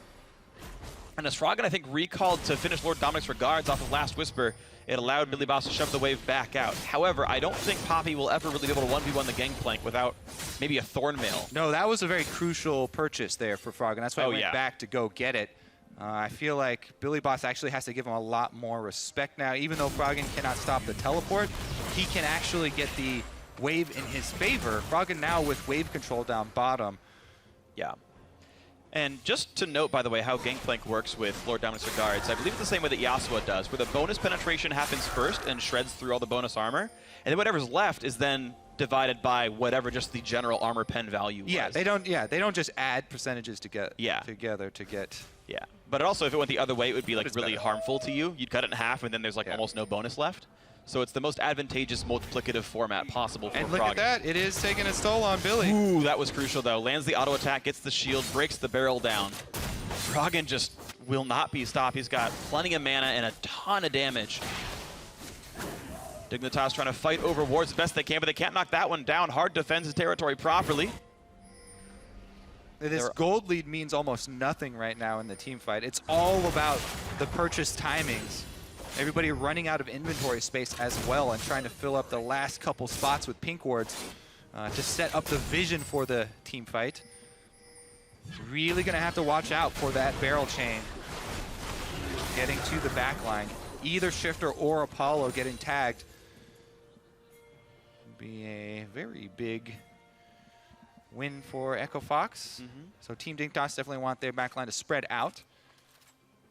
And as Froggen, I think, recalled to finish Lord Dominic's regards off of Last Whisper, it allowed BillyBoss to shove the wave back out. However, I don't think Poppy will ever really be able to 1v1 the Gangplank without maybe a Thornmail. No, that was a very crucial purchase there for Froggen. That's why I went back to go get it. I feel like BillyBoss actually has to give him a lot more respect now. Even though Froggen cannot stop the teleport, he can actually get the wave in his favor. Froggen now with wave control down bottom. Yeah. And just to note, by the way, how Gangplank works with Lord Dominic's regards, I believe it's the same way that Yasuo does, where the bonus penetration happens first and shreds through all the bonus armor, and then whatever's left is then divided by whatever just the general armor pen value was. Yeah, they don't just add percentages to get together to get. Yeah, but also if it went the other way, it would be like really harmful to you. You'd cut it in half, and then there's like almost no bonus left. So it's the most advantageous multiplicative format possible for Froggen. And look at that, it is taking a toll on Billy. Ooh, that was crucial though. Lands the auto attack, gets the shield, breaks the barrel down. Froggen just will not be stopped. He's got plenty of mana and a ton of damage. Dignitas trying to fight over wards as best they can, but they can't knock that one down. Hard defends his territory properly. This gold lead means almost nothing right now in the team fight. It's all about the purchase timings. Everybody running out of inventory space as well and trying to fill up the last couple spots with pink wards to set up the vision for the team fight. Really going to have to watch out for that barrel chain getting to the back line. Either Shiphtur or Apollo getting tagged would be a very big win for Echo Fox. So Team Dignitas definitely want their backline to spread out.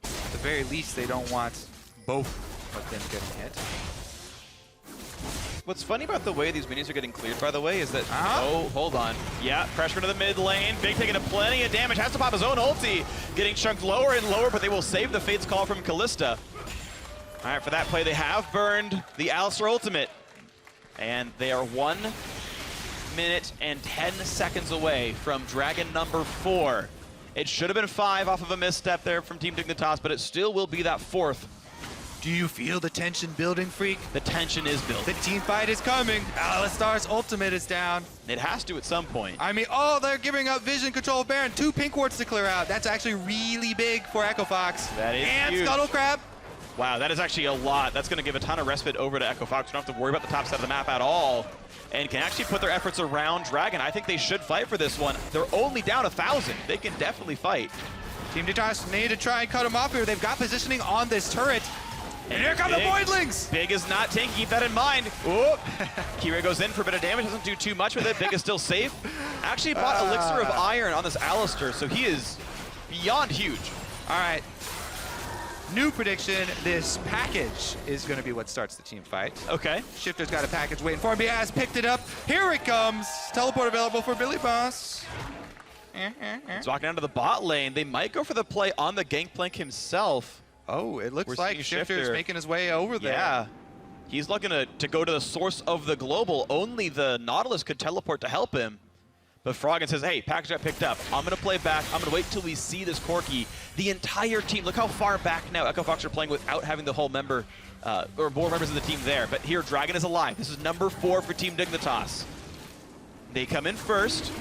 At the very least, they don't want both of them getting hit. What's funny about the way these minions are getting cleared, by the way, is that... Oh, hold on. Yeah, pressure into the mid lane. Big taking plenty of damage. Has to pop his own ulti. Getting chunked lower and lower, but they will save the Fate's Call from Kalista. All right, for that play, they have burned the Alistar ultimate. And they are 1 minute and 10 seconds away from Dragon number 4. It should have been 5 off of a misstep there from Team Dignitas, but it still will be that 4th. Do you feel the tension building, Phreak? The tension is building. The team fight is coming. Alistar's ultimate is down. It has to at some point. I mean, oh, they're giving up vision control of Baron. 2 pink wards to clear out. That's actually really big for Echo Fox. That is and huge. Scuttle Crab. Wow, that is actually a lot. That's going to give a ton of respite over to Echo Fox. You don't have to worry about the top side of the map at all. And can actually put their efforts around Dragon. I think they should fight for this one. They're only down 1,000. They can definitely fight. Team Dignitas need to try and cut him off here. They've got positioning on this turret. And here come the Voidlings! Big is not tanky, keep that in mind. Whoop. Kirei goes in for a bit of damage, doesn't do too much with it. Big is still safe. Actually bought Elixir of Iron on this Alistar, so he is beyond huge. All right. New prediction, this package is going to be what starts the team fight. Okay. Shiphtur's got a package waiting for him. He has picked it up. Here it comes. Teleport available for BillyBoss. He's walking down to the bot lane. They might go for the play on the Gangplank himself. Oh, it looks like Shiphtur's making his way over there. Yeah. He's looking to go to the source of the global. Only the Nautilus could teleport to help him. But Froggen says, hey, package got picked up. I'm going to play back. I'm going to wait till we see this COrki. The entire team, look how far back now Echo Fox are playing without having the whole member, or more members of the team there. But here, Dragon is alive. This is number 4 for Team Dignitas. They come in first.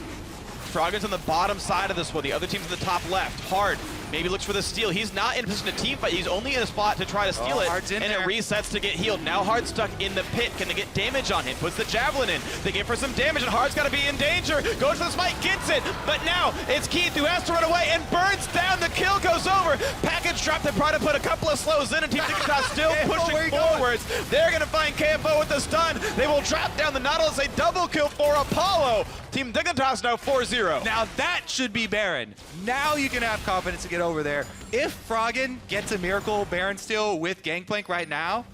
Froggen's on the bottom side of this one. The other team's in the top left. Hard Maybe looks for the steal. He's not in a position to team fight. He's only in a spot to try to steal it, Hard's in and there. it resets to get healed. Now Hard's stuck in the pit. Can they get damage on him? Puts the javelin in. They get for some damage, and Hard's got to be in danger. Goes for the smite, gets it, but now it's Keith who has to run away and burns down. The kill goes over. Package drop. They probably put a couple of slows in, and Team Dignitas still pushing forwards. They're going to find KFO with the stun. They will drop down the Nautilus. A double kill for Apollo. Team Dignitas now 4-0. Now that should be Baron. Now you can have confidence to get over there. If Froggen gets a Miracle Baron steal with Gangplank right now,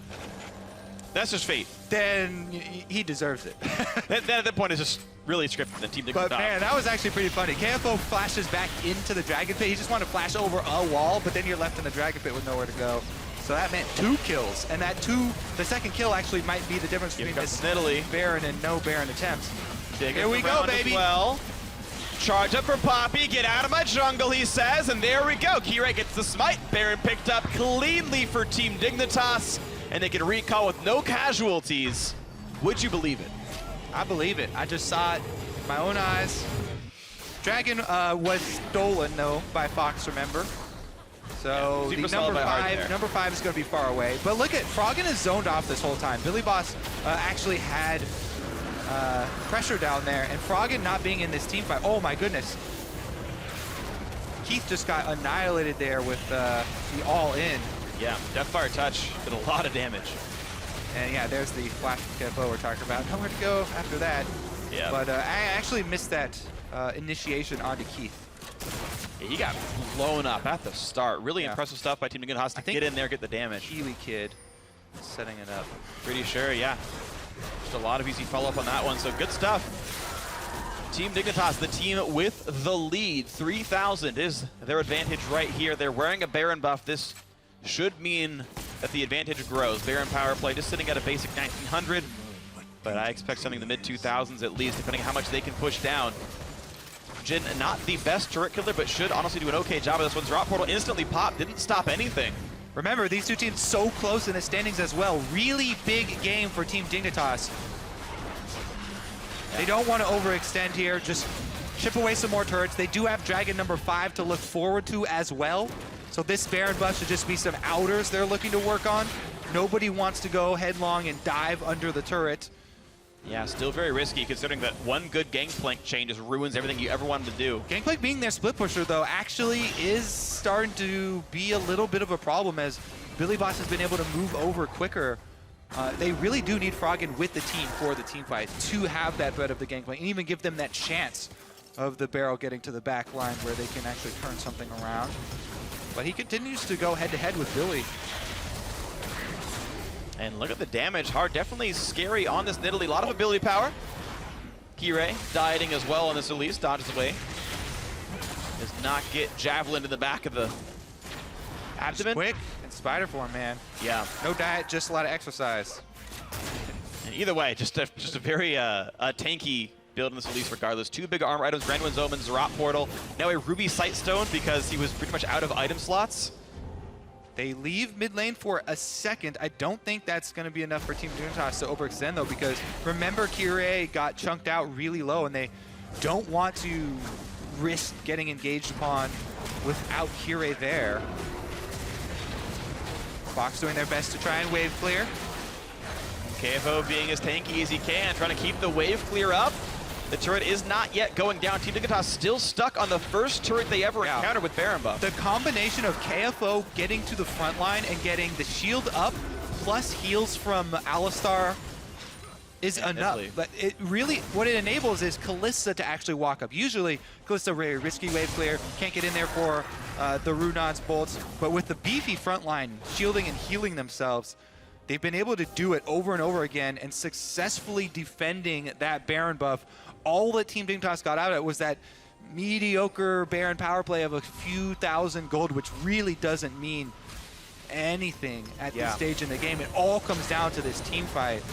that's just fate. then he deserves it. That at that point is just really scripted than Team Dignitas. But man, that was actually pretty funny. KFO flashes back into the Dragon Pit. He just wanted to flash over a wall, but then you're left in the Dragon Pit with nowhere to go. So that meant 2 kills, and the second kill actually might be the difference between this Nidalee. Baron and no Baron attempts. Here we go, baby. Well, charge up for Poppy. Get out of my jungle, he says, and there we go. Kirei gets the smite. Baron picked up cleanly for Team Dignitas, and they can recall with no casualties. Would you believe it? I believe it. I just saw it with my own eyes. Dragon was stolen, though, by Fox, remember? So yeah, the number five is going to be far away. But look at, Froggen is zoned off this whole time. BillyBoss actually had pressure down there, and Froggen not being in this team fight. Oh my goodness. Keith just got annihilated there with the all-in. Yeah, Deathfire Touch did a lot of damage. And yeah, there's the flash KFO we're talking about. Nowhere to go after that. Yeah. But I actually missed that initiation onto Keith. Yeah, he got blown up at the start. Really impressive stuff by Team Dignitas to get in there, get the damage. KiWiKid setting it up. Pretty sure, yeah. Just a lot of easy follow-up on that one, so good stuff. Team Dignitas, the team with the lead. 3,000 is their advantage right here. They're wearing a Baron buff. This should mean that the advantage grows. Baron power play just sitting at a basic 1,900, but I expect something in the mid-2000s at least, depending on how much they can push down. Jhin, not the best turret killer, but should honestly do an okay job of this one. Drop portal instantly popped, didn't stop anything. Remember, these two teams so close in the standings as well. Really big game for Team Dignitas. They don't want to overextend here. Just chip away some more turrets. They do have Dragon number 5 to look forward to as well. So this Baron buff should just be some outers they're looking to work on. Nobody wants to go headlong and dive under the turret. Yeah, still very risky considering that one good Gangplank chain just ruins everything you ever wanted to do. Gangplank being their split pusher, though, actually is starting to be a little bit of a problem as BillyBoss has been able to move over quicker. They really do need Froggen with the team for the team fight to have that threat of the Gangplank and even give them that chance of the barrel getting to the back line where they can actually turn something around. But he continues to go head-to-head with Billy. And look at the damage. Hard, definitely scary on this Nidalee. A lot of ability power. Kirei dieting as well on this Elise. Dodges away. Does not get javelin in the back of the abdomen. Just quick and spider form, man. Yeah. No diet, just a lot of exercise. And either way, just a very tanky build in this Elise regardless. 2 big armor items, Brandwin's Omen, Zerat Portal. Now a Ruby Sightstone because he was pretty much out of item slots. They leave mid lane for a second. I don't think that's going to be enough for Team Dignitas to overextend, though, because remember, Kirei got chunked out really low, and they don't want to risk getting engaged upon without Kirei there. Fox doing their best to try and wave clear. KFO being as tanky as he can, trying to keep the wave clear up. The turret is not yet going down. Team Dignitas still stuck on the first turret they ever encountered with Baron buff. The combination of KFO getting to the front line and getting the shield up, plus heals from Alistar, is enough. Nidalee. But it really, what it enables is Kalista to actually walk up. Usually, Kalista very risky wave clear, can't get in there for the Runon's bolts. But with the beefy front line shielding and healing themselves, they've been able to do it over and over again and successfully defending that Baron buff. All that Team Dignitas got out of it was that mediocre Baron power play of a few thousand gold, which really doesn't mean anything at this stage in the game. It all comes down to this team fight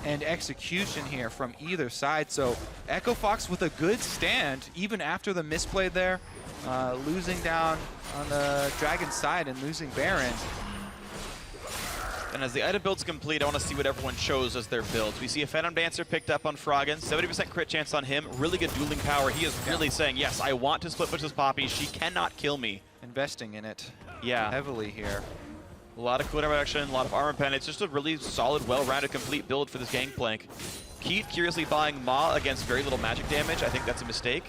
and execution here from either side. So Echo Fox with a good stand, even after the misplay there, losing down on the Dragon side and losing Baron. And as the item build's complete, I want to see what everyone chose as their builds. We see a Phantom Dancer picked up on Froggen, 70% crit chance on him, really good dueling power. He is really saying, yes, I want to split push this Poppy. She cannot kill me. investing in it Yeah. heavily here. A lot of cooldown reduction, a lot of armor pen. It's just a really solid, well-rounded, complete build for this Gangplank. Keith curiously buying Ma against very little magic damage. I think that's a mistake.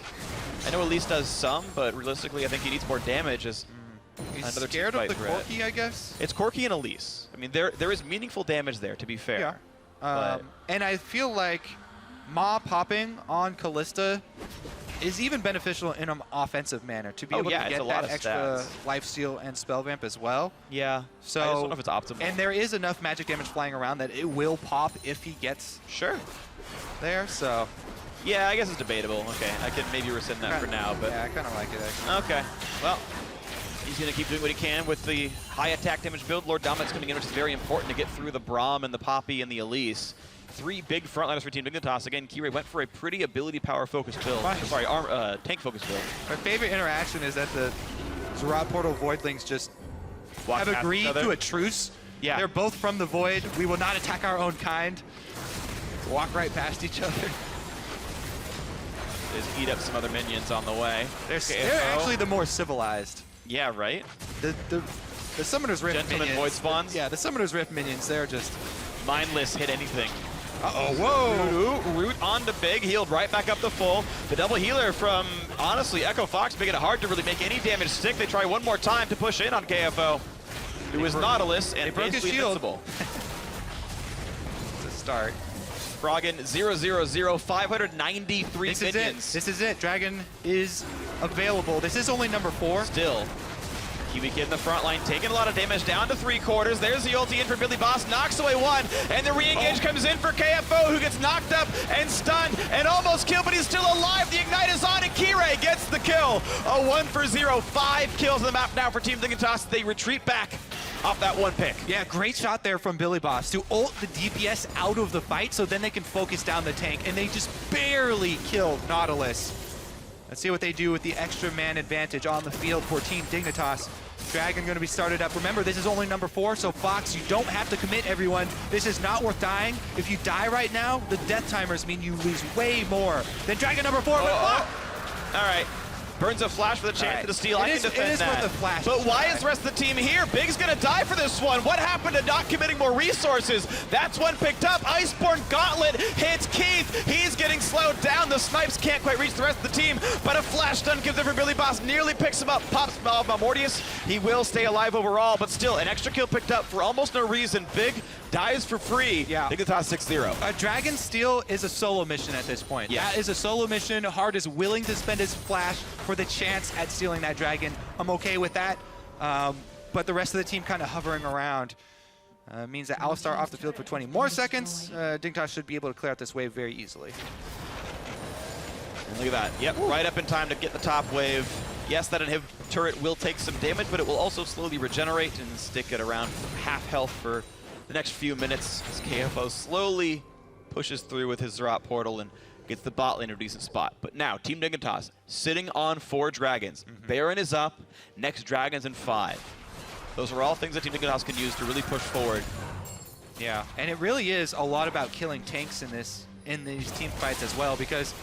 I know Elise does some, but realistically, I think he needs more damage as He's another scared of the threat. COrki, I guess? It's COrki and Elise. I mean, there is meaningful damage there, to be fair. Yeah. And I feel like Ma popping on Kalista is even beneficial in an offensive manner to be able to get that extra lifesteal and spell vamp as well. Yeah. So I just don't know if it's optimal. And there is enough magic damage flying around that it will pop if he gets there. So yeah, I guess it's debatable. Okay, I can maybe rescind that for now, but yeah, I kind of like it actually. Okay. Well, he's going to keep doing what he can with the high attack damage build. Lord Dominance coming in, which is very important to get through the Braum and the Poppy and the Elise. 3 big frontliners for Team Dignitas. Again, Kirei went for a pretty ability power focused build. Sorry, tank focused build. My favorite interaction is that the Zerat Portal Voidlings just have agreed to a truce. Yeah. They're both from the Void. We will not attack our own kind. Walk right past each other. Just eat up some other minions on the way. They're actually the more civilized. Yeah, right? The Summoner's Rift Gentleman minions. Void spawns? Yeah, the Summoner's Rift minions, they're just... Mindless, hit anything. Uh-oh, whoa! Root onto Big, healed right back up to full. The double healer from, honestly, Echo Fox making it hard to really make any damage stick. They try one more time to push in on KFO. It was Nautilus and basically invincible. To start. Froggen 000, 593 minions. This is it. Dragon is available. This is only number 4. Still. KiWiKid in the front line, taking a lot of damage down to 3/4. There's the ulti in for BillyBoss, knocks away one, and the re-engage comes in for KFO, who gets knocked up and stunned and almost killed, but he's still alive. The ignite is on, and Kirei gets the kill. A 1-for-0, 5 kills on the map now for Team Dignitas. They retreat back off that one pick. Yeah, great shot there from BillyBoss to ult the DPS out of the fight so then they can focus down the tank, and they just barely killed Nautilus. Let's see what they do with the extra man advantage on the field for Team Dignitas. Dragon going to be started up. Remember, this is only number 4, so Fox, you don't have to commit, everyone. This is not worth dying. If you die right now, the death timers mean you lose way more than Dragon number 4. All right. Burns a flash for the chance to steal. I can defend that. With the flash. But why is the rest of the team here? Big's gonna die for this one. What happened to not committing more resources? That's one picked up. Iceborne Gauntlet hits Keith. He's getting slowed down. The snipes can't quite reach the rest of the team, but a flash stun gives it for BillyBoss. Nearly picks him up. Pops Mortius. He will stay alive overall, but still an extra kill picked up for almost no reason. Big dies for free. Yeah. Dignitas 6-0. Dragon Steal is a solo mission at this point. Yeah. That is a solo mission. Hard is willing to spend his flash for the chance at stealing that dragon. I'm okay with that. But the rest of the team kind of hovering around means that Alistar off the field for 20 more seconds. Dignitas should be able to clear out this wave very easily. And look at that. Yep, right up in time to get the top wave. Yes, that inhib turret will take some damage, but it will also slowly regenerate and stick at around half health for the next few minutes as KFO slowly pushes through with his Zerat portal and gets the bot lane in a decent spot. But now, Team Dignitas sitting on 4 dragons. Baron is up, next dragon's in 5. Those are all things that Team Dignitas can use to really push forward. Yeah, and it really is a lot about killing tanks in these team fights as well, because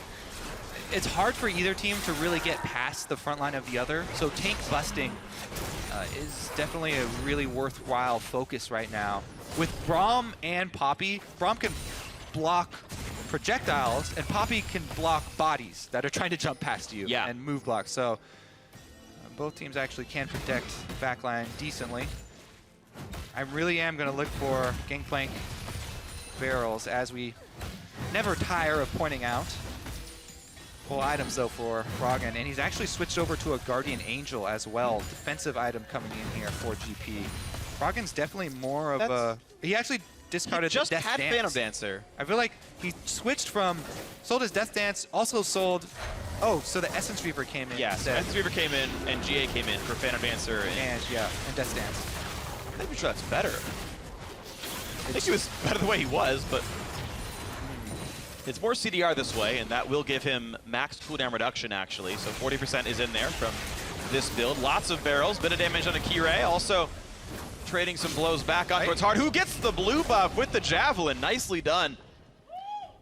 it's hard for either team to really get past the front line of the other. So tank busting is definitely a really worthwhile focus right now. With Braum and Poppy, Braum can block projectiles, and Poppy can block bodies that are trying to jump past you and move blocks. So both teams actually can protect backline decently. I really am going to look for Gangplank barrels, as we never tire of pointing out. Full items, though, for Froggen, and he's actually switched over to a Guardian Angel as well. Defensive item coming in here for GP. Froggen's definitely more of a... He actually discarded the Death Dance. Just had Phantom Dancer. I feel like he switched from... Sold his Death Dance, also sold... Oh, so the Essence Reaver came in. Yeah, so Essence Reaver came in, and GA came in for Phantom Dancer. And Death Dance. I'm not sure that's better. I think he was better the way he was, but... It's more CDR this way, and that will give him max cooldown reduction, actually. So 40% is in there from this build. Lots of barrels, bit of damage on a Kirei. Also trading some blows back on towards Hard, who gets the blue buff with the Javelin. Nicely done.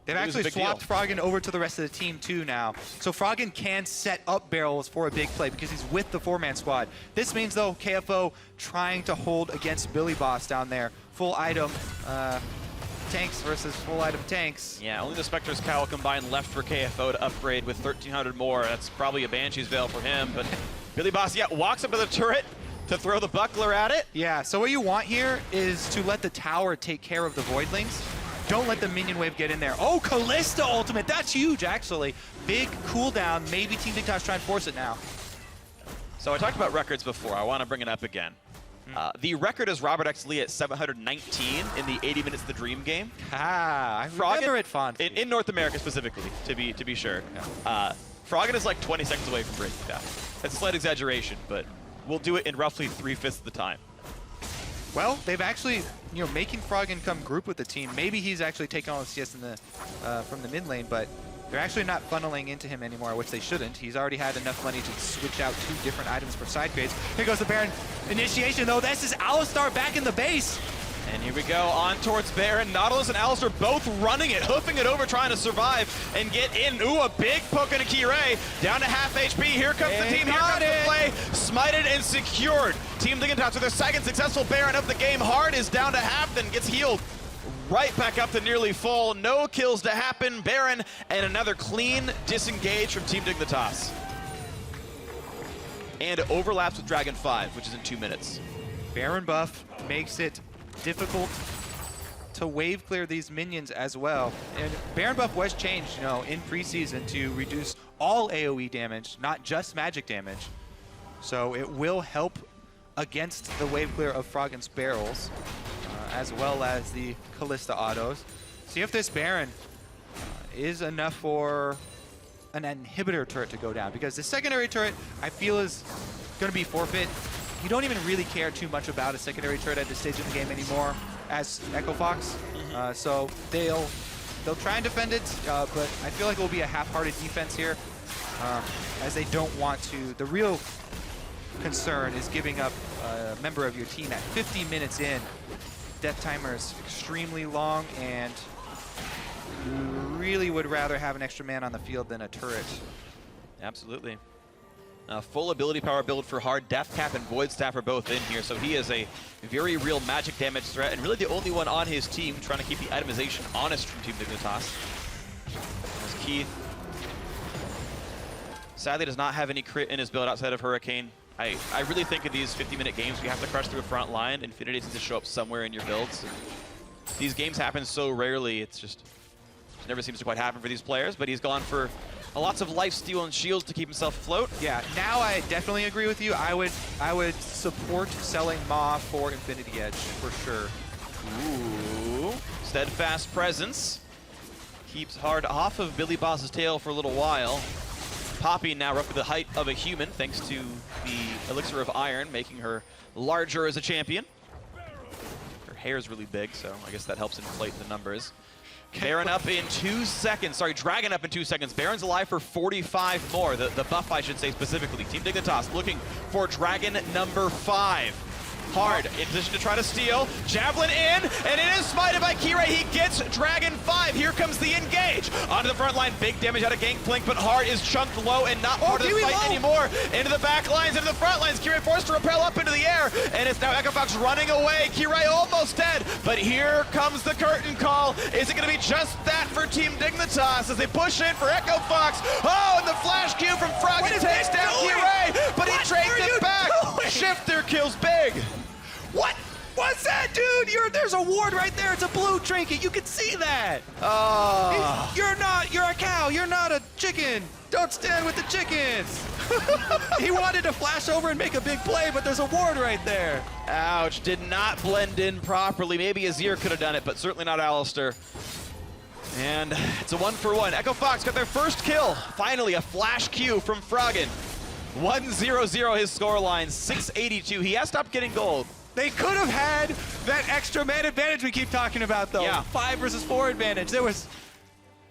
They've actually swapped Froggen over to the rest of the team too now. So Froggen can set up barrels for a big play because he's with the 4-man squad. This means though, KFO trying to hold against BillyBoss down there. Full item tanks versus full item tanks. Yeah, only the Spectre's Cowl combined left for KFO to upgrade with 1,300 more. That's probably a Banshee's Veil for him, but BillyBoss, yeah, walks up to the turret to throw the buckler at it. Yeah, so what you want here is to let the tower take care of the Voidlings. Don't let the minion wave get in there. Oh, Kalista ultimate, that's huge actually. Big cooldown, maybe Team Dignitas try and force it now. So I talked about records before, I want to bring it up again. The record is Robert X. Lee at 719 in the 80 Minutes the Dream game. I remember it fondly. In North America specifically, to be sure. Yeah. Froggen is like 20 seconds away from breaking that. That's a slight exaggeration, but we'll do it in roughly 3/5 of the time. Well, they've actually, making Froggen come group with the team. Maybe he's actually taking all the CS in the, from the mid lane, but they're actually not funneling into him anymore, which they shouldn't. He's already had enough money to switch out 2 different items for side grades. Here goes the Baron initiation, though. This is Alistar back in the base. And here we go, on towards Baron. Nautilus and Alistar both running it, hoofing it over, trying to survive and get in. Ooh, a big poke into Kirei. Down to half HP. Here comes the team. Here comes the play. Smited and secured. Team Dignitas with their second successful Baron of the game. Hard is down to half, then gets healed. Right back up to nearly full. No kills to happen. Baron and another clean disengage from Team Dignitas. And it overlaps with Dragon 5, which is in 2 minutes. Baron buff makes it difficult to wave clear these minions as well. And Baron buff was changed, in preseason to reduce all AoE damage, not just magic damage. So it will help against the wave clear of Froggen's barrels, as well as the Kalista autos. See if this Baron is enough for an inhibitor turret to go down, because the secondary turret I feel is going to be forfeit. You don't even really care too much about a secondary turret at this stage of the game anymore as Echo Fox. So they'll try and defend it, but I feel like it will be a half-hearted defense here, as they don't want to. The real concern is giving up a member of your team at 50 minutes in. Death timer is extremely long, and you really would rather have an extra man on the field than a turret. Absolutely. Full ability power build for Hard. Death Cap and Void Staff are both in here, so he is a very real magic damage threat, and really the only one on his team trying to keep the itemization honest from Team Dignitas. As Keith sadly does not have any crit in his build outside of Hurricane. I really think in these 50-minute games, you have to crush through a front line. Infinity needs to show up somewhere in your builds. And these games happen so rarely, it never seems to quite happen for these players, but he's gone for lots of life steal and shields to keep himself afloat. Yeah, now I definitely agree with you. I would support selling Ma for Infinity Edge for sure. Ooh, Steadfast Presence keeps Hard off of BillyBoss's tail for a little while. Poppy now roughly the height of a human thanks to the Elixir of Iron, making her larger as a champion. Her hair is really big, so I guess that helps inflate the numbers. Baron up in 2 seconds. Sorry, Dragon up in 2 seconds. Baron's alive for 45 more. The buff, I should say specifically. Team Dignitas looking for Dragon number 5. Hard in position to try to steal. Javelin in, and it is smited by Kirei. He gets Dragon 5. Here comes the engage. Onto the front line. Big damage out of Gangplank, but Hard is chunked low and not part of the fight anymore. Into the back lines, into the front lines. Kirei forced to rappel up into the air, and it's now Echo Fox running away. Kirei almost dead, but here comes the curtain call. Is it going to be just that for Team Dignitas as they push in for Echo Fox? Oh, and the flash Q from Froggen takes down Kirei, but he trades it back. Shiphtur kills big. What? What's that, dude? There's a ward right there. It's a blue trinket. You can see that. Oh. You're a cow. You're not a chicken. Don't stand with the chickens. He wanted to flash over and make a big play, but there's a ward right there. Ouch. Did not blend in properly. Maybe Azir could have done it, but certainly not Alistar. And it's a 1-for-1. Echo Fox got their first kill. Finally, a flash Q from Froggen. 1-0-0 his scoreline. 682. He has stopped getting gold. They could have had that extra man advantage we keep talking about, though. Yeah. 5 versus 4 advantage. There was...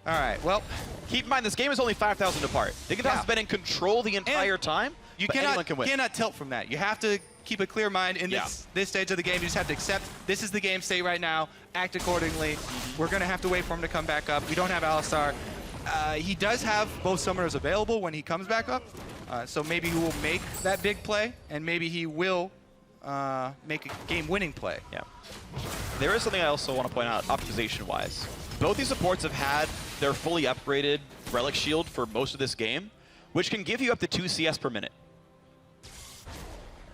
All right, well... Keep in mind, this game is only 5,000 apart. Dignitas has been in control the entire time, You but anyone can win. cannot tilt from that. You have to keep a clear mind in this stage of the game. You just have to accept this is the game state right now, act accordingly. We're going to have to wait for him to come back up. We don't have Alistar. He does have both summoners available when he comes back up, so maybe he will make that big play, and maybe he will make a game-winning play. Yeah. There is something I also want to point out, optimization-wise. Both these supports have had their fully upgraded Relic Shield for most of this game, which can give you up to 2 CS per minute.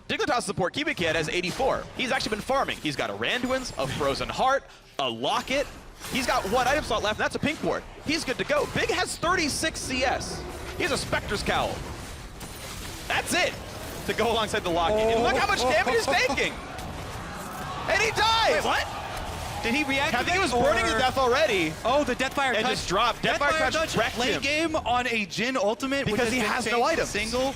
Dignitas support KiWiKid has 84. He's actually been farming. He's got a Randuin's, a Frozen Heart, a Locket. He's got 1 item slot left, and that's a pink ward. He's good to go. Big has 36 CS. He has a Spectre's Cowl. That's it to go alongside the Locket. And look how much damage he's taking. And he dies. Wait, what? Did he react? I think he was burning to death already. Oh, the Deathfire and touch. Just dropped. Deathfire touch wrecked late him. game on a Jhin ultimate because he has no items. Single.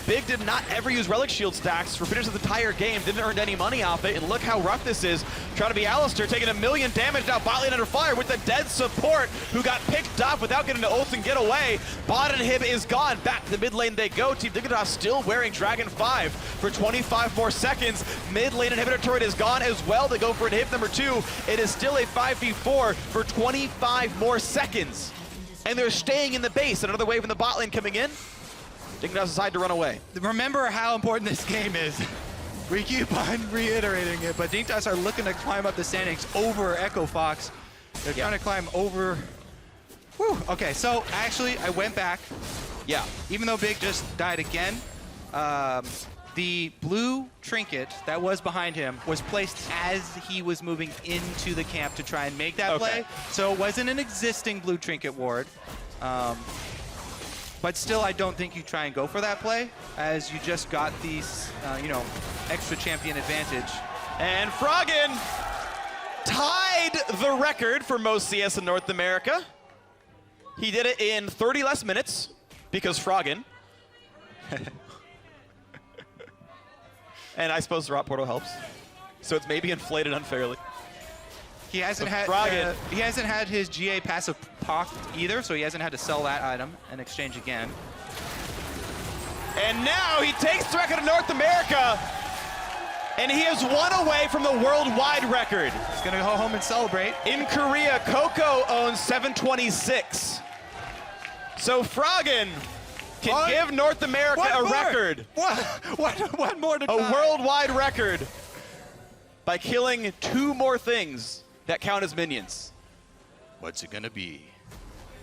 Big did not ever use Relic Shield stacks for finish of the entire game, didn't earn any money off it, and look how rough this is. Trying to be Alistar, taking 1 million damage now, bot lane under fire with the dead support who got picked up without getting to ult and get away. Bot inhib is gone, back to the mid lane they go. Team Dignitas still wearing Dragon 5 for 25 more seconds. Mid lane inhibitor turret is gone as well. They go for inhib number 2. It is still a 5v4 for 25 more seconds. And they're staying in the base. Another wave in the bot lane coming in. Dignitas decide to run away. Remember how important this game is. We keep on reiterating it, but Dignitas are looking to climb up the standings over Echo Fox. They're trying to climb over. Whew. Okay, so actually I went back. Yeah. Even though Big just died again, the blue trinket that was behind him was placed as he was moving into the camp to try and make that play. So it wasn't an existing blue trinket ward. But still, I don't think you try and go for that play, as you just got these, you know, extra champion advantage. And Froggen tied the record for most CS in North America. He did it in 30 less minutes, because Froggen. And I suppose the Rot Portal helps. So it's maybe inflated unfairly. He hasn't had his GA passive pocked either, so he hasn't had to sell that item and exchange again. And now he takes the record of North America, and he is 1 away from the worldwide record. He's gonna go home and celebrate. In Korea, Coco owns 726. So Froggen can give North America a record. One more to a worldwide record by killing 2 more things that count as minions. What's it gonna be?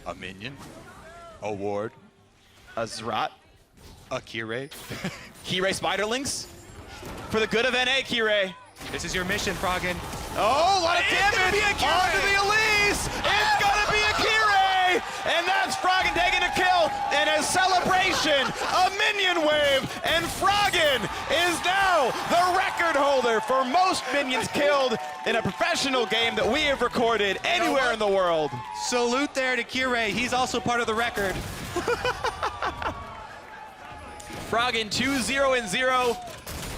A minion? A ward? A Zrat? A Kirei? Kirei Spiderlings? For the good of NA, Kirei. This is your mission, Froggen. Oh, a lot of damage! Onto the Elise! It's gonna be a Kirei! And that's Froggen taking a kill in a celebration, a minion wave, and Froggen is now the record holder for most minions killed in a professional game that we have recorded anywhere in the world. Salute there to Kirei. He's also part of the record. Froggen 2-0-0,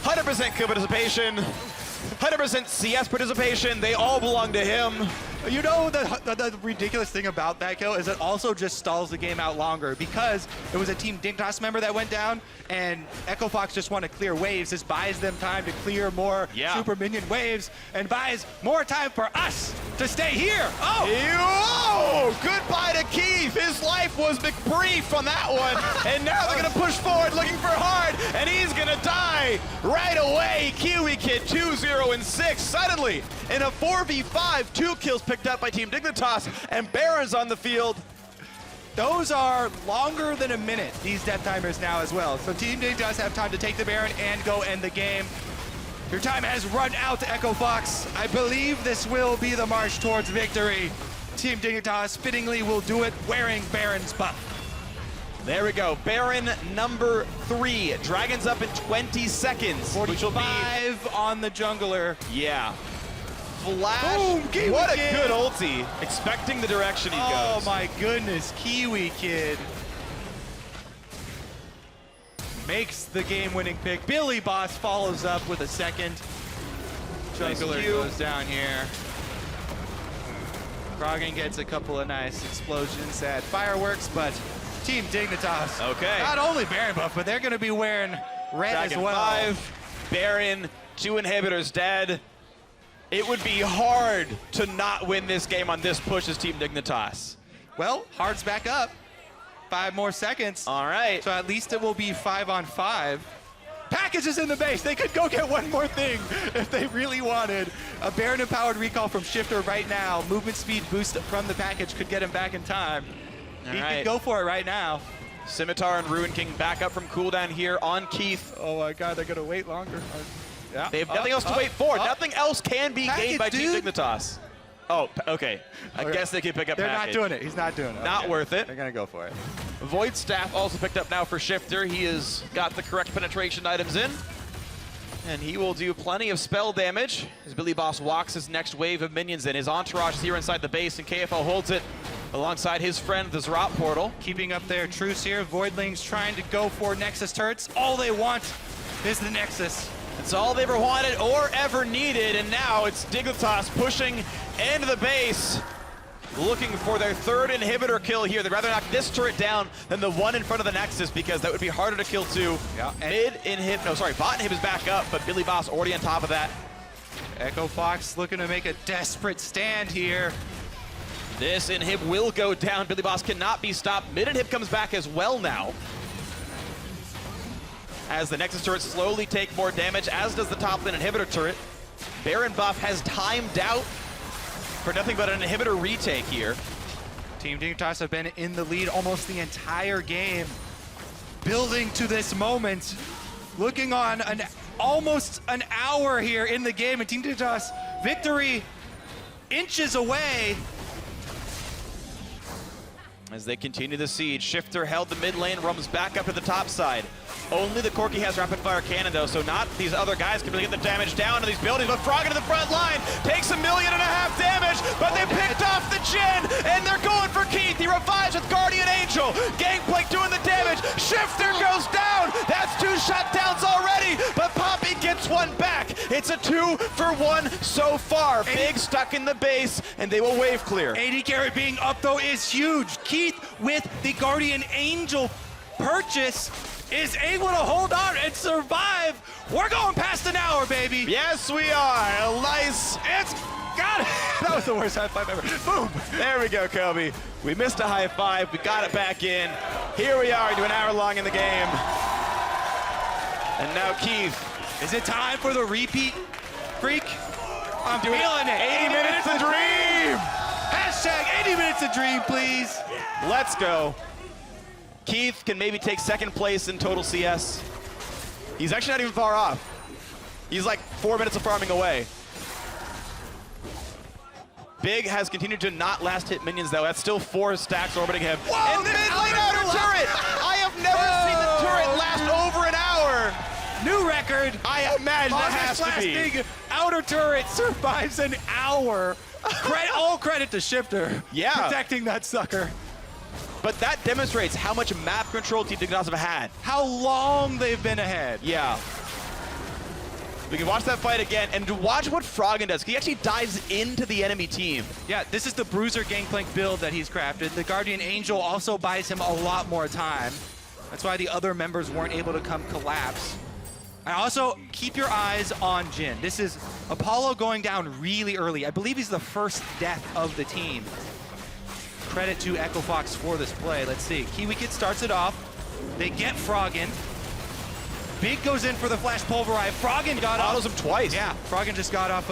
100% kill participation, 100% CS participation. They all belong to him. You know, the ridiculous thing about that kill is it also just stalls the game out longer, because it was a Team Dignitas member that went down, and Echo Fox just want to clear waves. This buys them time to clear more super minion waves, and buys more time for us to stay here. Oh, goodbye to Keith. His life was McBrief on that one, and now they're going to push forward looking for hard, and he's going to die right away. KiWiKid 2-0-6. Suddenly, in a 4v5, 2 kills picked up by Team Dignitas, and Baron's on the field. Those are longer than a minute, these death timers now as well. So Team Dignitas have time to take the Baron and go end the game. Your time has run out, Echo Fox. I believe this will be the march towards victory. Team Dignitas fittingly will do it wearing Baron's buff. There we go. Baron number 3. Dragons up in 20 seconds. 45 which will be on the jungler. Yeah. Flash. Boom, what a good ulti. Expecting the direction he goes. Oh my goodness, KiWiKid makes the game-winning pick. BillyBoss follows up with a second. Jungler goes down here. Froggen gets a couple of nice explosions at fireworks, but Team Dignitas, not only Baron buff, but they're going to be wearing red Dragon as well. 5. Baron, 2 inhibitors dead. It would be hard to not win this game on this push as Team Dignitas. Well, Hard's back up. 5 more seconds. All right. So at least it will be 5-on-5. Package is in the base. They could go get one more thing if they really wanted. A Baron-empowered recall from Shiphtur right now. Movement speed boost from the package could get him back in time. He could go for it right now. Scimitar and Ruin King back up from cooldown here on Keith. Oh my god, they're going to wait longer. Yeah. They have nothing else to wait for. Nothing else can be gained by Team Dignitas. Oh, okay. I guess they can pick up They're package. not doing it. He's not doing it. Not worth it. They're going to go for it. Void Staff also picked up now for Shiphtur. He has got the correct penetration items in. And he will do plenty of spell damage as BillyBoss walks his next wave of minions in. His entourage is here inside the base, and KFL holds it alongside his friend, the Zerat Portal. Keeping up their truce here. Voidlings trying to go for Nexus turrets. All they want is the Nexus. It's all they ever wanted or ever needed, and now it's Dignitas pushing into the base, looking for their 3rd inhibitor kill here. They'd rather knock this turret down than the one in front of the Nexus because that would be harder to kill too. Yeah. Bot inhib is back up, but BillyBoss already on top of that. Echo Fox looking to make a desperate stand here. This inhib will go down. BillyBoss cannot be stopped. Mid inhib comes back as well now, as the Nexus turrets slowly take more damage, as does the top lane inhibitor turret. Baron buff has timed out for nothing but an inhibitor retake here. Team Dignitas have been in the lead almost the entire game, building to this moment, looking on almost an hour here in the game, and Team Dignitas victory inches away. As they continue the siege, Shiphtur held the mid lane, roams back up to the top side. Only the Corki has rapid fire cannon though, so not these other guys can really get the damage down to these buildings, but Froggen to the front line takes 1.5 million damage, but they picked off the Jhin, and they're going for Keith. He revives with Guardian Angel. Gangplank doing the damage. Shiphtur goes down. That's 2 shutdowns already, but Poppy gets one back. It's a 2-for-1 so far. Big stuck in the base, and they will wave clear. AD carry being up though is huge. Keith with the Guardian Angel purchase is able to hold on and survive. We're going past an hour, baby. Yes, we are. Nice. It's got it. That was the worst high five ever. Boom. There we go, Kobe. We missed a high five. We got it back in. Here we are, an hour long in the game. And now Keith. Is it time for the repeat, Phreak? I'm feeling it. 80 minutes of dream. Hashtag 80 minutes of dream, please. Let's go. Keith can maybe take 2nd place in total CS. He's actually not even far off. He's like 4 minutes of farming away. Big has continued to not last hit minions though. That's still 4 stacks orbiting him. Whoa, and the mid lane outer turret! I have never seen the turret last over an hour. New record. I imagine that has to be. Lasting outer turret survives an hour. All credit to Shiphtur. Yeah. Protecting that sucker. But that demonstrates how much map control Team Dignitas have had. How long they've been ahead. Yeah. We can watch that fight again and watch what Froggen does. He actually dives into the enemy team. Yeah, this is the Bruiser Gangplank build that he's crafted. The Guardian Angel also buys him a lot more time. That's why the other members weren't able to come collapse. And also, keep your eyes on Jhin. This is Apollo going down really early. I believe he's the first death of the team. Credit to Echo Fox for this play. Let's see. KiWiKid starts it off. They get Froggen. Big goes in for the flash pulverize. Froggen got off. Autos him twice. Yeah, Froggen just got off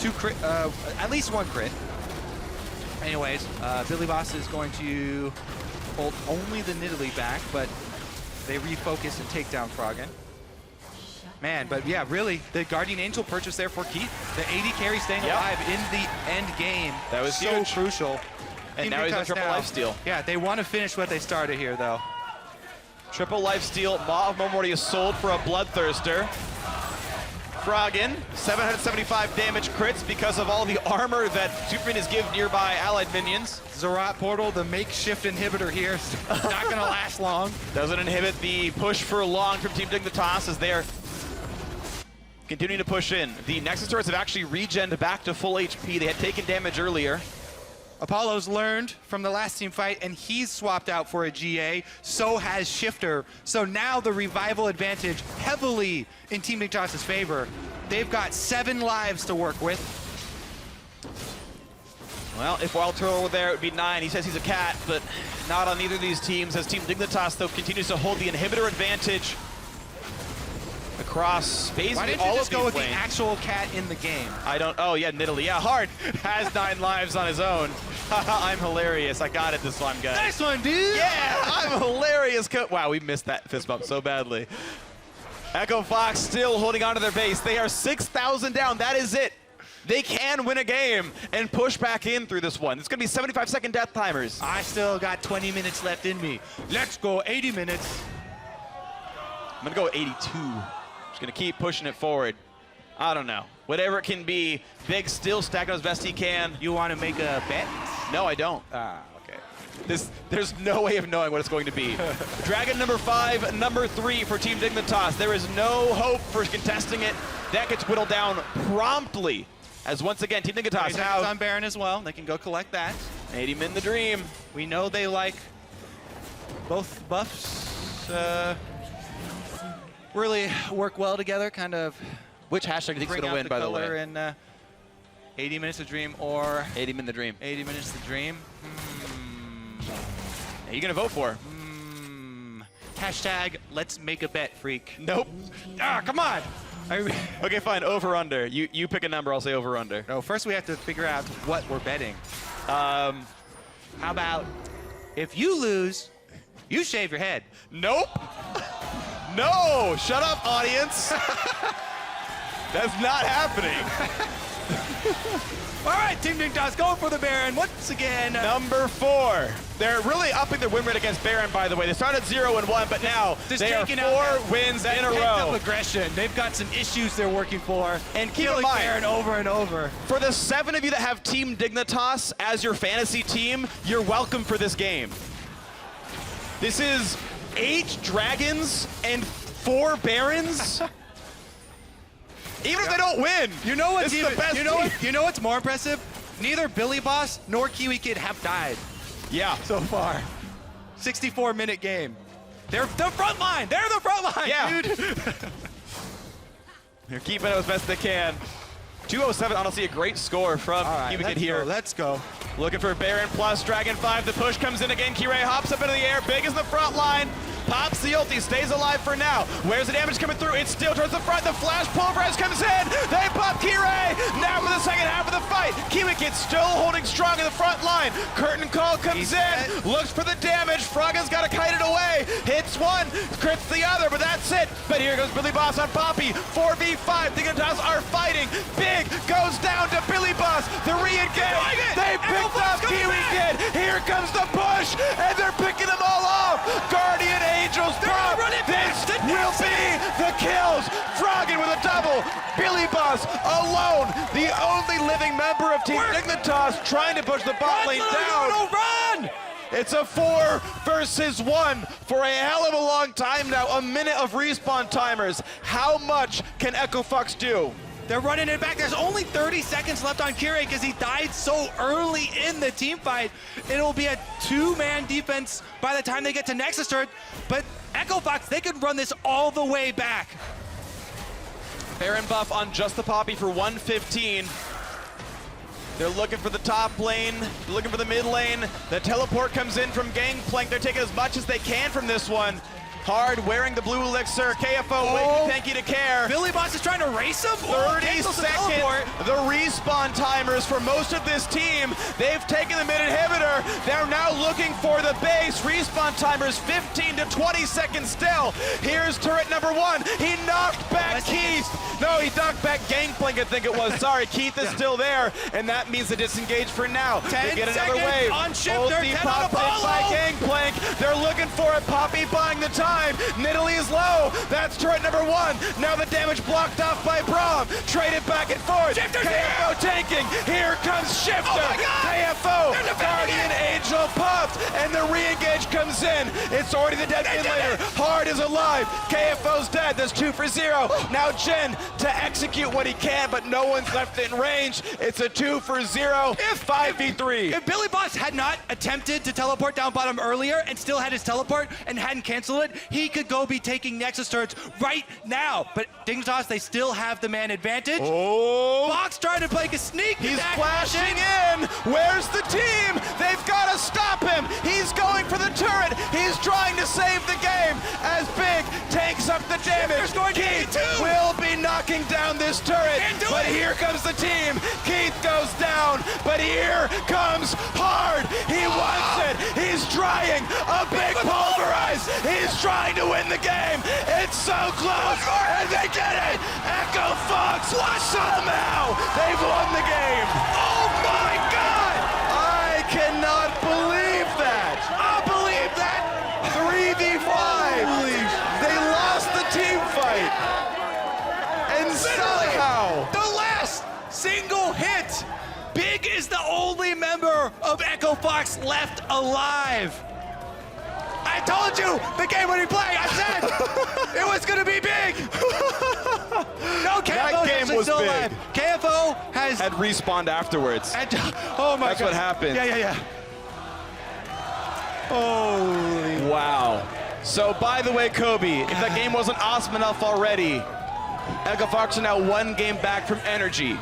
2 crit, at least 1 crit. Anyways, BillyBoss is going to hold only the Nidalee back, but they refocus and take down Froggen. Man, but yeah, really, the Guardian Angel purchase there for Keith. The AD carry staying alive in the end game. That was so huge. Crucial. And now he's a triple lifesteal. Yeah, they want to finish what they started here, though. Triple lifesteal. Maw of Momorty is sold for a Bloodthirster. Froggen, 775 damage crits because of all the armor that Superman has given nearby allied minions. Zerat Portal, the makeshift inhibitor here, not going to last long. Doesn't inhibit the push for long from Team Dignitas as they're continuing to push in. The Nexus turrets have actually regened back to full HP. They had taken damage earlier. Apollo's learned from the last team fight, and he's swapped out for a GA. So has Shiphtur. So now the revival advantage heavily in Team Dignitas' favor. They've got 7 lives to work with. Well, if Wild Turtle were there, it would be 9. He says he's a cat, but not on either of these teams, as Team Dignitas, though, continues to hold the inhibitor advantage across basically Why didn't all you of just go with lanes. the actual cat in the game? I don't, oh yeah, Nidalee, yeah, hard, has 9 lives on his own. I'm hilarious, I got it this time, guys. Nice one, dude! Yeah, I'm hilarious. Wow, we missed that fist bump so badly. Echo Fox still holding on to their base. They are 6,000 down, that is it. They can win a game and push back in through this one. It's going to be 75-second death timers. I still got 20 minutes left in me. Let's go 80 minutes. I'm going to go 82. Just going to keep pushing it forward. I don't know. Whatever it can be, Big still stacking as best he can. You want to make a bet? No, I don't. Okay. There's no way of knowing what it's going to be. Dragon number 5, number 3 for Team Dignitas. There is no hope for contesting it. That gets whittled down promptly. As once again, Team Dignitas have on Baron as well. They can go collect that. 80 min the dream. We know they like both buffs. Really work well together. Kind of. Which hashtag do you think is Bring going to out win, the by the color way? in 80 minutes of dream or 80 min the dream. 80 minutes the dream. Who are you going to vote for? Hashtag let's make a bet, Phreak. Nope. Ah, come on. Okay, fine. Over under. You pick a number. I'll say over under. No, first we have to figure out what we're betting. How about if you lose, you shave your head? Nope. No. Shut up, audience. That's not happening. All right, Team Dignitas going for the Baron once again. Number 4. They're really upping their win rate against Baron, by the way. They started 0-1, but now they are 4 wins in a row. Aggression. They've got some issues they're working for, And keep in killing mind, Baron over and over. for the 7 of you that have Team Dignitas as your fantasy team, you're welcome for this game. This is 8 dragons and 4 barons. Even if they don't win, You know what? this is the best You know what's more impressive? Neither BillyBoss nor KiWiKid have died Yeah. so far. 64-minute game. They're the front line. They're the front line, Yeah. dude. They're keeping it as best they can. 207, honestly, a great score from KiWiKid here. Let's go. Looking for Baron plus Dragon 5. The push comes in again. Kirei hops up into the air. Big is the front line. Pops the ulti, stays alive for now. Where's the damage coming through? It's still towards the front. The flash pulverize comes in. They pop Kirei. Now for the second half of the fight. KiWiKid still holding strong in the front line. Curtain call comes in. Looks for the damage. Froggen's got to kite it away. Hits one, crits the other, but that's it. But here goes BillyBoss on Poppy. 4v5. Dignitas are fighting. Big goes down to BillyBoss. The re-engage. They picked up KiWiKid. Here comes the push, and they're picking them all off. Guardian Angels Braum. This will be the kills. Froggen with a double. BillyBoss alone, the only living member of Team Dignitas, trying to push the bot lane down. Run! It's a 4 versus 1 for a hell of a long time now. A minute of respawn timers. How much can Echo Fox do? They're running it back. There's only 30 seconds left on Kirei because he died so early in the team fight. It'll be a 2-man defense by the time they get to Nexus turret. But Echo Fox, they could run this all the way back. Baron buff on just the Poppy for 115. They're looking for the top lane, they're looking for the mid lane. The teleport comes in from Gangplank. They're taking as much as they can from this one. Hard wearing the blue elixir. KFO waiting Tanky to care. BillyBoss is trying to race him. 30 seconds. The respawn timers for most of this team. They've taken the mid inhibitor. They're now looking for the base. Respawn timers 15 to 20 seconds still. Here's turret number 1. He knocked back Keith. No, he knocked back Gangplank, I think it was. Sorry, Keith is still there, and that means the disengage for now. 10 they get another seconds wave. on Shiphtur, Ulti 10 popped on in by Apollo. Gangplank. They're looking for it. Poppy buying the time. Nidalee is low. That's turret number 1. Now the damage blocked off by Braum. Traded back and forth. Shiphtur's KFO tanking. Here comes Shiphtur. Oh my God! KFO. They're defending Guardian it. Angel so pumped, and the re-engage comes in. It's already the dead mid laner. Hard is alive. KFO's dead. That's 2 for 0. Now Jhin to execute what he can, but no one's left in range. It's a 2 for 0. 5v3. If BillyBoss had not attempted to teleport down bottom earlier and still had his teleport and hadn't canceled it, he could go be taking Nexus turrets right now. But Dignitas, they still have the man advantage. Oh! Fox trying to play a sneak He's attack. flashing in. Where's the team? They've got to stop him. He's going for the turret. He's trying to save the game as Big takes up the damage. Keith will be knocking down this turret. But here comes the team. Keith goes down, but here comes Hard. He wants it. He's trying a big pulverize. He's trying to win the game. It's so close, and they get it. Echo Fox, somehow they've won the game. Oh my God! I cannot believe that. I believe that. 3v5. They lost the team fight, and somehow The last single hit. Big is the only member of Echo Fox left alive. I told you the game would be playing. I said it was going to be Big. No, KFO That game is was still big. alive. KFO has. had respawned afterwards. Oh my That's God. what happened. Yeah. Holy. Wow. So, by the way, Kobe, if that game wasn't awesome enough already, Echo Fox are now 1 game back from Energy.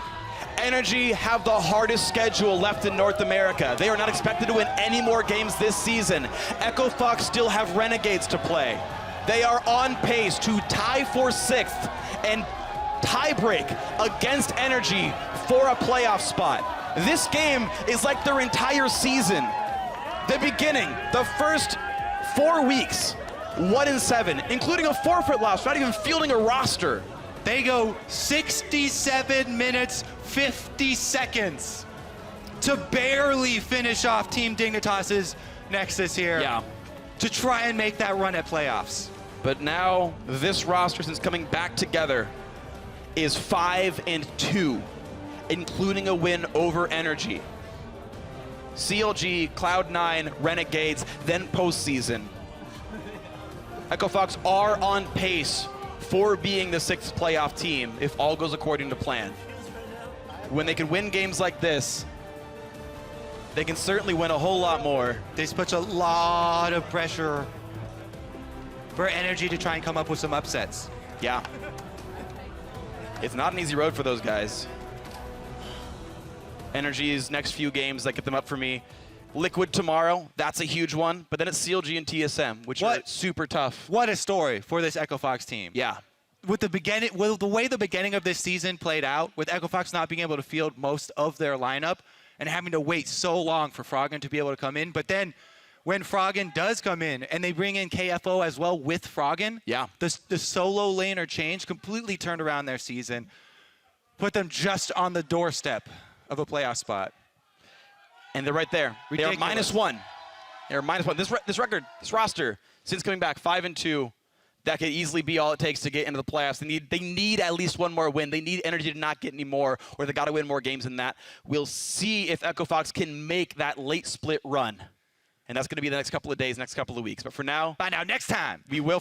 Energy have the hardest schedule left in North America. They are not expected to win any more games this season. Echo Fox still have Renegades to play. They are on pace to tie for 6th and tiebreak against Energy for a playoff spot. This game is like their entire season. The beginning, the first 4 weeks, 1-7, including a forfeit loss, not even fielding a roster. They go 67 minutes, 50 seconds to barely finish off Team Dignitas's Nexus here. Yeah. To try and make that run at playoffs. But now this roster, since coming back together, is 5-2, including a win over Energy. CLG, Cloud9, Renegades, then postseason. Echo Fox are on pace for being the 6th playoff team if all goes according to plan. When they can win games like this, they can certainly win a whole lot more. This puts a lot of pressure for Energy to try and come up with some upsets. Yeah. It's not an easy road for those guys. Energy's next few games that get them up for me. Liquid tomorrow, that's a huge one. But then it's CLG and TSM, which are super tough. What a story for this Echo Fox team. Yeah. With the way the beginning of this season played out, with Echo Fox not being able to field most of their lineup and having to wait so long for Froggen to be able to come in. But then when Froggen does come in and they bring in KFO as well with Froggen, Yeah. the solo laner change completely turned around their season, put them just on the doorstep of a playoff spot. And they're right there. Ridiculous. They're -1. They're -1. This record, this roster, since coming back 5-2, that could easily be all it takes to get into the playoffs. They need at least one more win. They need Energy to not get any more, or they got to win more games than that. We'll see if Echo Fox can make that late split run. And that's going to be the next couple of days, next couple of weeks. But for now, Find out next time. we will find